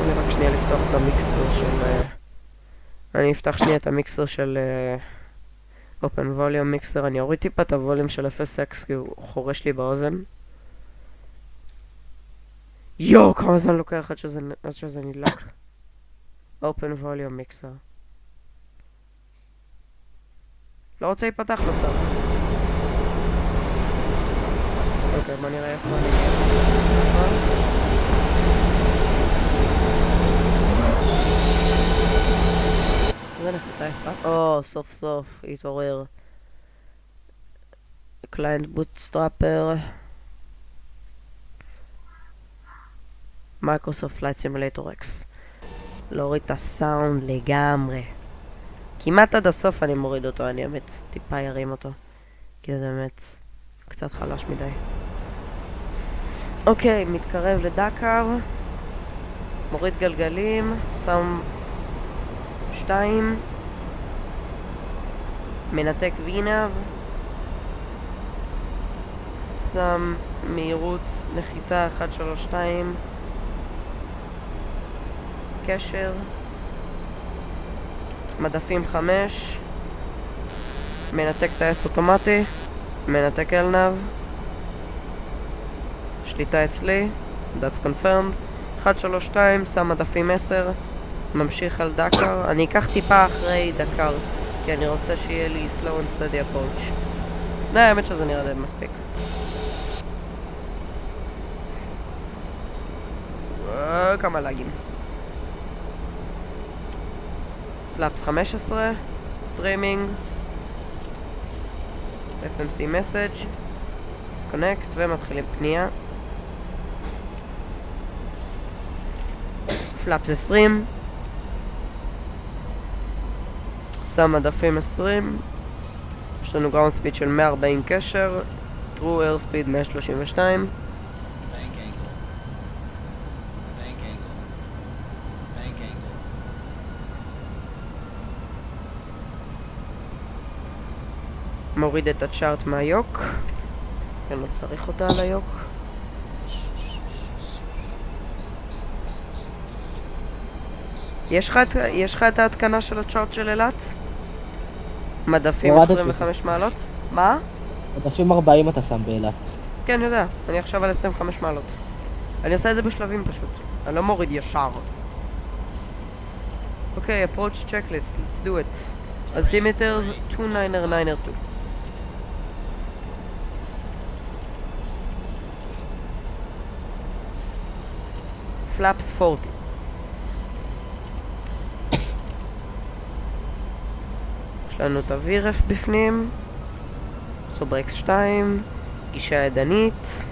אני רק שנייה לפתוח את המיקסר של... אני אפתח שנייה את המיקסר של... Open Volume Mixer. אני אוריד טיפה את הווליום של 0x כי הוא חורש לי באוזן. יואו, כמה זמן לוקח עד שזה נדלק. Open Volume Mixer. לא רוצה להיפתח לצד. אוקיי, בוא נראה איפה אני... זה נחיתה יפה. או, סוף סוף, התעורר. קליינט בוטסטראפר. מייקרוסופט פלייט סימולטור אקס. להוריד את הסאונד לגמרי. כמעט עד הסוף אני מוריד אותו, אני באמת טיפה ירים אותו. כי זה באמת קצת חלש מדי. אוקיי, מתקרב לדקר. מוריד גלגלים. שם 2. מנתק וינב, שם מהירות נחיתה 132, קשר, מדפים 5, מנתק טייס אוטומטי, מנתק אלנב, שליטה אצלי, that's confirmed, 132, שם מדפים 10, ממשיך על דקר, אני אקח טיפה אחרי דקר, כי אני רוצה שיהיה לי slow and steady approach. האמת שזה נראה די מספיק. כמה לגים. פלאפס 15, טרימינג, FMC message, disconnect ומתחילים פנייה. פלאפס 20, שם מדפים 20, יש לנו גראונד ספיד של 140 קשר, true air speed 132. מוריד את הצ'ארט מהיוק, אני לא צריך אותה על היוק. יש לך את ההתקנה של הצ'ארט של אילת? מדפים 25 מעלות? מה? מדפים 40 אתה שם באילת. כן, יודע. אני עכשיו על 25 מעלות. אני עושה את זה בשלבים פשוט. אני לא מוריד ישר. אוקיי, approach checklist, let's do it. altimeters 29902. flaps 40. יש לנו את הווירף בפנים, סוברקס 2, גישה ידנית,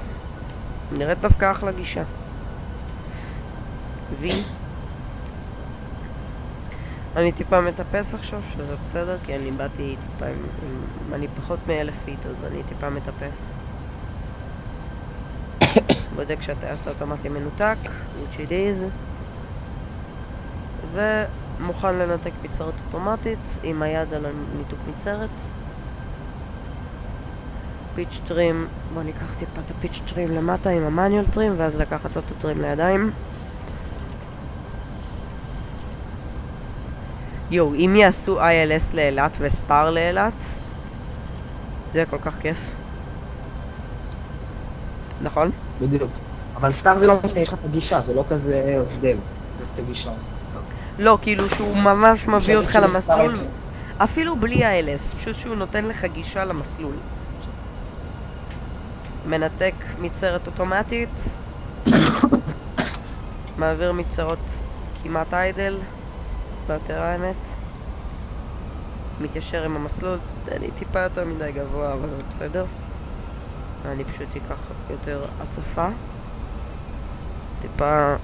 נראית דווקא אחלה גישה. V. אני טיפה מטפס עכשיו, שזה בסדר, כי אני באתי טיפה אני פחות מ1000 פיט, אז אני טיפה מטפס. בודק שהטייס האוטומטי מנותק, which it is, ומוכן לנתק מצרת אוטומטית עם היד על הניתוק מצרת. פיץ' טרים, בוא ניקח טיפה את הפיץ' טרים למטה עם המניול טרים, ואז לקחת אותו טרים לידיים. יו, אם יעשו ILS לאילת וסטאר לאילת, זה יהיה כל כך כיף. נכון? בדיוק. אבל סטאר זה לא משנה, יש לך את הגישה, זה לא כזה הבדל. זה את הגישה עושה סטאר. לא, כאילו שהוא ממש מביא אותך למסלול, אפילו בלי ה-LS, פשוט שהוא נותן לך גישה למסלול. מנתק מצרת אוטומטית, מעביר מצרות כמעט איידל, ביותר האמת, מתיישר עם המסלול. אני טיפה יותר מדי גבוה, אבל זה בסדר. אני פשוט אקח יותר הצפה, טיפה.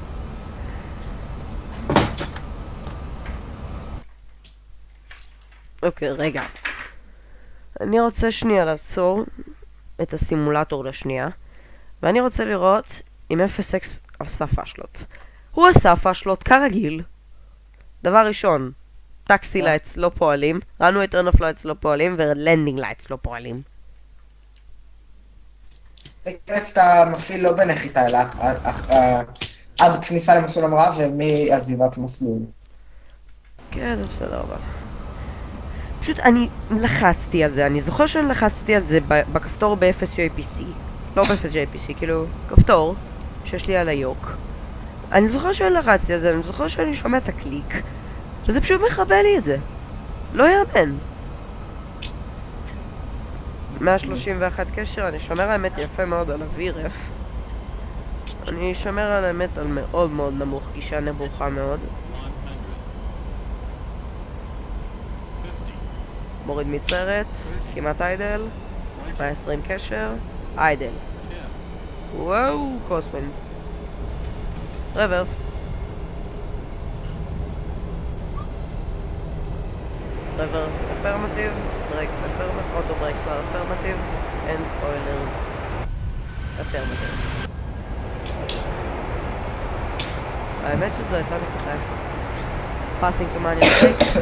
אוקיי, רגע. אני רוצה שנייה לעצור את הסימולטור לשנייה, ואני רוצה לראות אם 0x עשה פאשלות. הוא עשה פאשלות כרגיל. דבר ראשון, טקסי לייטס לא פועלים, ראנו את רנוף לייטס לא פועלים, ולנדינג לייטס לא פועלים. טקסט אתה מפעיל לא בנחיתה, אלא עד כניסה למסלול המראה ומעזיבת מסלול. כן, זה בסדר אבל. פשוט אני לחצתי על זה, אני זוכר שאני לחצתי על זה בכפתור ב-FSJPC. לא ב-FSJPC, כאילו, כפתור שיש לי על היוק. אני זוכר שאני לחצתי על זה, אני זוכר שאני שומע את הקליק, וזה פשוט מחבל לי את זה. לא יאמן. 131 קשר, אני שומר האמת יפה מאוד על הווירף. אני שומר על האמת על מאוד מאוד נמוך, גישה נמוכה מאוד. מוריד מצרת, כמעט איידל, 120 קשר, איידל. וואו, קוסווין. רוורס. רוורס אפרמטיב, ברקס אפרמטיב, אוטו ברקס לא אפרמטיב, אין ספוילרס. אפרמטיב. האמת שזו הייתה נקודה יפה. Passing to manual brakes.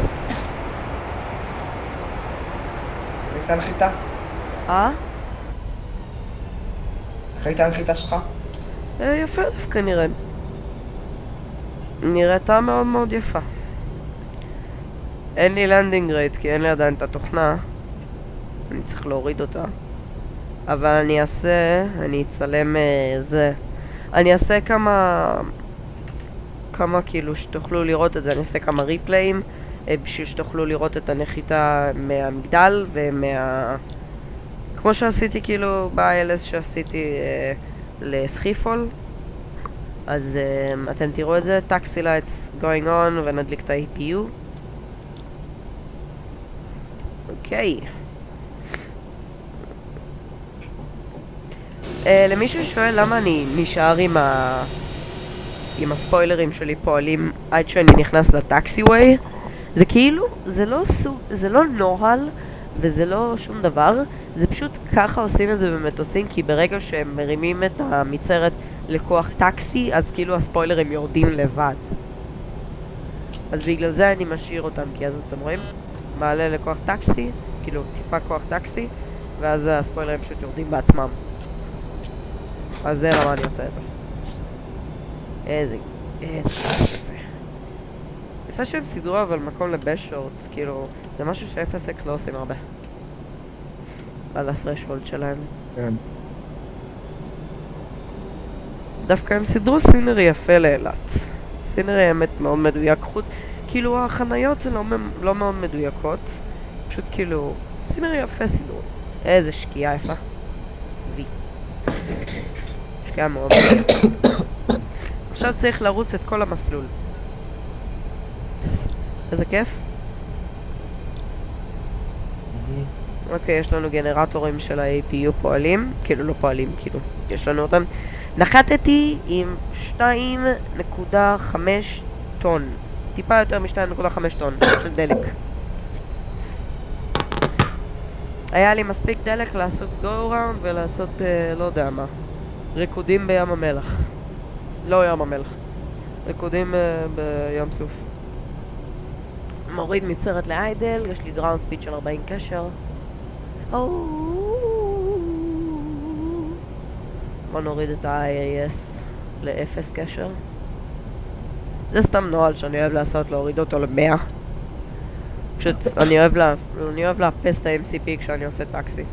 הייתה הנחיתה? איך הייתה הנחיתה שלך? יפה דווקא נראה. נראתה מאוד מאוד יפה. אין לי לנדינג רייט כי אין לי עדיין את התוכנה. אני צריך להוריד אותה. אבל אני אצלם זה. אני אעשה כמה כאילו שתוכלו לראות את זה. אני אעשה כמה ריפליים בשביל שתוכלו לראות את הנחיתה מהמגדל כמו שעשיתי כאילו ב-ILS שעשיתי לסחיפול. אז אתם תראו את זה, טקסי לייטס going on, ונדליק את ה-APU. אוקיי. למישהו שואל למה אני נשאר עם הספוילרים שלי פועלים עד שאני נכנס לטקסי-ווי, זה כאילו, זה לא נוהל וזה לא שום דבר, זה פשוט ככה עושים את זה במטוסים, כי ברגע שהם מרימים את המצרת לכוח טקסי, אז כאילו הספוילרים יורדים לבד. אז בגלל זה אני משאיר אותם, כי אז אתם רואים, מעלה לכוח טקסי, כאילו טיפה כוח טקסי, ואז הספוילרים פשוט יורדים בעצמם. אז זה למה אני עושה את זה. איזה יפה. יפה שהם סידרו אבל מקום לבשורט, כאילו, זה משהו ש-FSX לא עושים הרבה. על הפרשולד שלהם. כן. דווקא הם סידרו סינרי יפה לאילת. סינרי האמת מאוד מדויק, כאילו החניות זה לא מאוד מדויקות. פשוט כאילו, סינרי יפה סידרו. איזה שקיעה יפה. וי. שקיעה מאוד יפה. עכשיו צריך לרוץ את כל המסלול. איזה כיף. אוקיי, יש לנו גנרטורים של ה-APU פועלים. כאילו לא פועלים, כאילו, יש לנו אותם. נחתתי עם 2.5 טון. טיפה יותר מ-2.5 טון של דלק. היה לי מספיק דלק לעשות go around ולעשות לא יודע מה. ריקודים בים המלח. לא ים המלח. ריקודים בים סוף. מוריד מצרת לאיידל, יש לי גראונד ספיד של 40 קשר. בוא נוריד את ה-IAS ל-0 קשר. זה סתם נועל שאני אוהב לעשות, להוריד אותו ל-100. פשוט אני אוהב לאפס את ה-MCP כשאני עושה טקסי.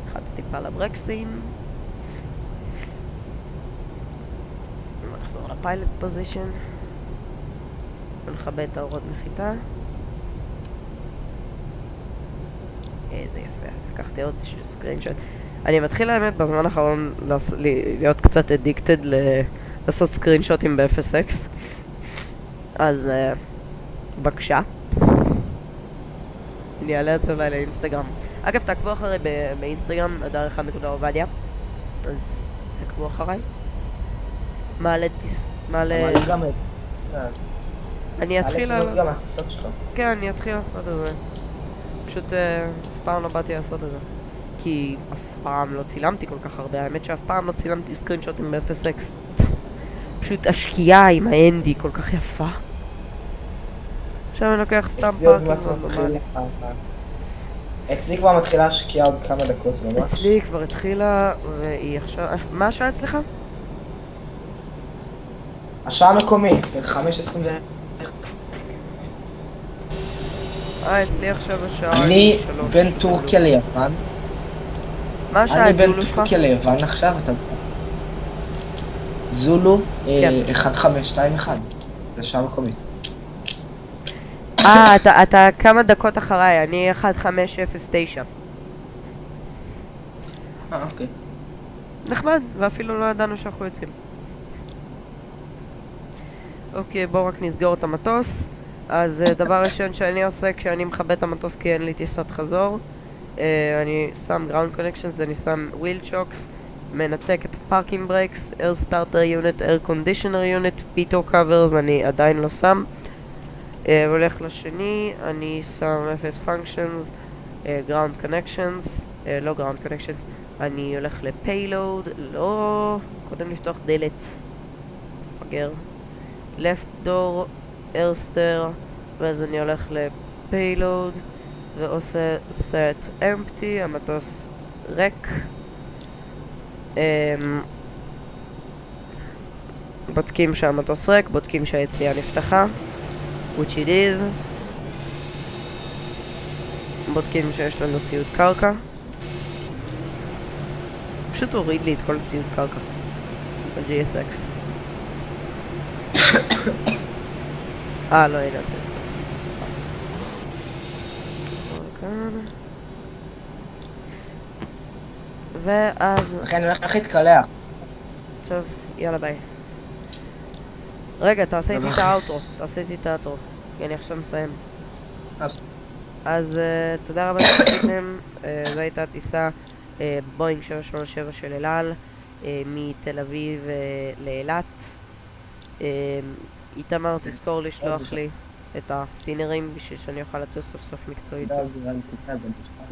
לחץ טיפה לברקסים. נחזור לפיילוט פוזישן. ונכבה את האורות נחיתה. איזה יפה. לקחתי עוד סקרינשוט. אני מתחיל האמת בזמן האחרון להיות קצת אדיקטד לעשות סקרינשוטים ב-FSX. אז בבקשה. אני אעלה את זה אולי לאינסטגרם. אגב, תעקבו אחרי באינסטגרם, אדר 1.עובדיה. אז תעקבו אחריי. מעלה... מעלה גם את... אני אתחיל... מעלה גם הטיסות שלך. כן, אני אתחיל לעשות את זה. פשוט אף פעם לא באתי לעשות את זה. כי אף פעם לא צילמתי כל כך הרבה. האמת שאף פעם לא צילמתי סקרינשוטים ב-FSX. פשוט השקיעה עם האנדי כל כך יפה. עכשיו אני לוקח סתם פארקינג נורמלי. אצלי כבר מתחילה השקיעה עוד כמה דקות ממש. אצלי כבר התחילה והיא עכשיו... מה השעה אצלך? השעה המקומית, 5:20. אצלי עכשיו השעה... אני בין טורקיה ליוון. מה השעה את זולו שלך? אני בין טורקיה ליוון עכשיו, אתה... זולו 1521. זה שעה מקומית. אתה כמה דקות אחריי, אני 1509. אוקיי. נחמד, ואפילו לא ידענו שאנחנו יוצאים. אוקיי, בואו רק נסגור את המטוס. אז דבר ראשון שאני עושה כשאני מכבה את המטוס כי אין לי טיסת חזור, אני שם ground connections, אני שם wheel chocks, מנתק את parking brakes, air starter unit, air conditioner unit, pitot covers אני עדיין לא שם. הולך לשני, אני שם FS functions, ground connections, לא ground connections, אני הולך לפayload, לא, קודם לפתוח דלת, פגר, left door, air stair, ואז אני הולך לפיילוד ועושה set empty, המטוס ריק. בודקים שהמטוס ריק, בודקים שהיציאה נפתחה, which it is. בודקים שיש לנו ציוד קרקע. פשוט הוריד לי את כל ציוד קרקע ב-GSX. לא, הנה ציוד קרקע. ואז... לכן אני הולך להתקלח. טוב, יאללה ביי. רגע, תעשה איתי את האוטרו. תעשה איתי את האוטרו. כי אני עכשיו מסיים. אז תודה רבה שצפיתם. זו הייתה טיסה בואינג 787 של אל על מתל אביב לאילת. איתמר, תזכור לשלוח לי את הסינרים בשביל שאני אוכל לטוס סוף סוף מקצועית.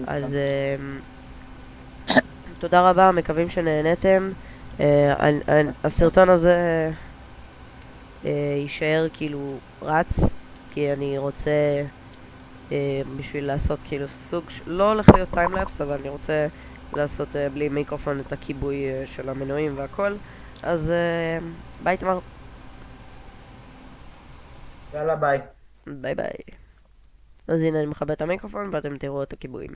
אז תודה רבה, מקווים שנהנתם. הסרטון הזה יישאר כאילו רץ, כי אני רוצה בשביל לעשות כאילו סוג, לא הולך להיות טיימלפס, אבל אני רוצה לעשות בלי מיקרופון את הכיבוי של המנועים והכל. אז ביי תמר. יאללה ביי. ביי ביי. אז הנה אני מכבה את המיקרופון ואתם תראו את הכיבויים.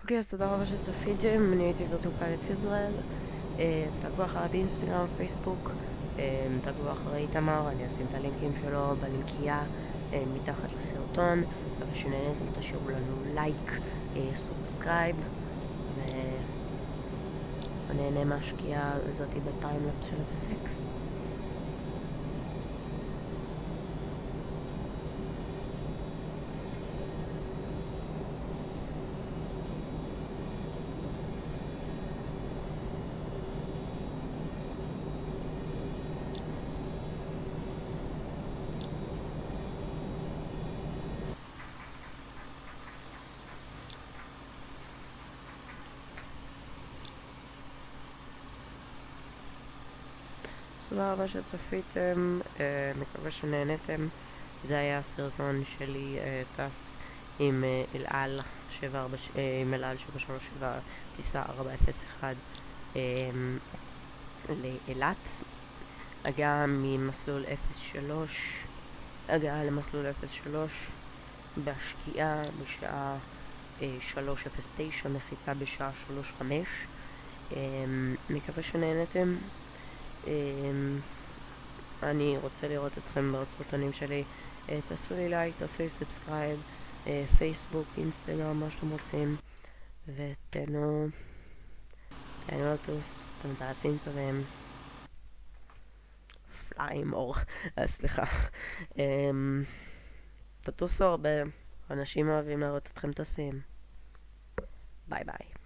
אוקיי, אז תודה רבה שצפיתם, אני הייתי וירטואל פיילוטס ישראל. תעקבו אחריי באינסטגרם, פייסבוק, תעקבו אחרי איתמר, אני אשים את הלינקים שלו בלינקייה מתחת לסרטון. מקווה שנהנתם, תשאירו לנו לייק, סובסקרייב, ונהנה מהשקיעה הזאתי בטיימלפס של 0x. תודה רבה שצפיתם, מקווה שנהנתם. זה היה הסרטון שלי טס עם אלעל 737 טיסה 401 לאילת. הגעה ממסלול 03, הגעה למסלול 03 בהשקיעה בשעה 3:09, נחיתה בשעה 3:05. מקווה שנהנתם. אני רוצה לראות אתכם בסרטונים שלי. תעשו לי לייק, תעשו לי סאבסקרייב, פייסבוק, אינסטגרם, מה שאתם רוצים, ותהנו לטוס, אתם טייסים טובים. פליים אור, סליחה. תטוסו הרבה, אנשים אוהבים לראות אתכם טסים. ביי ביי.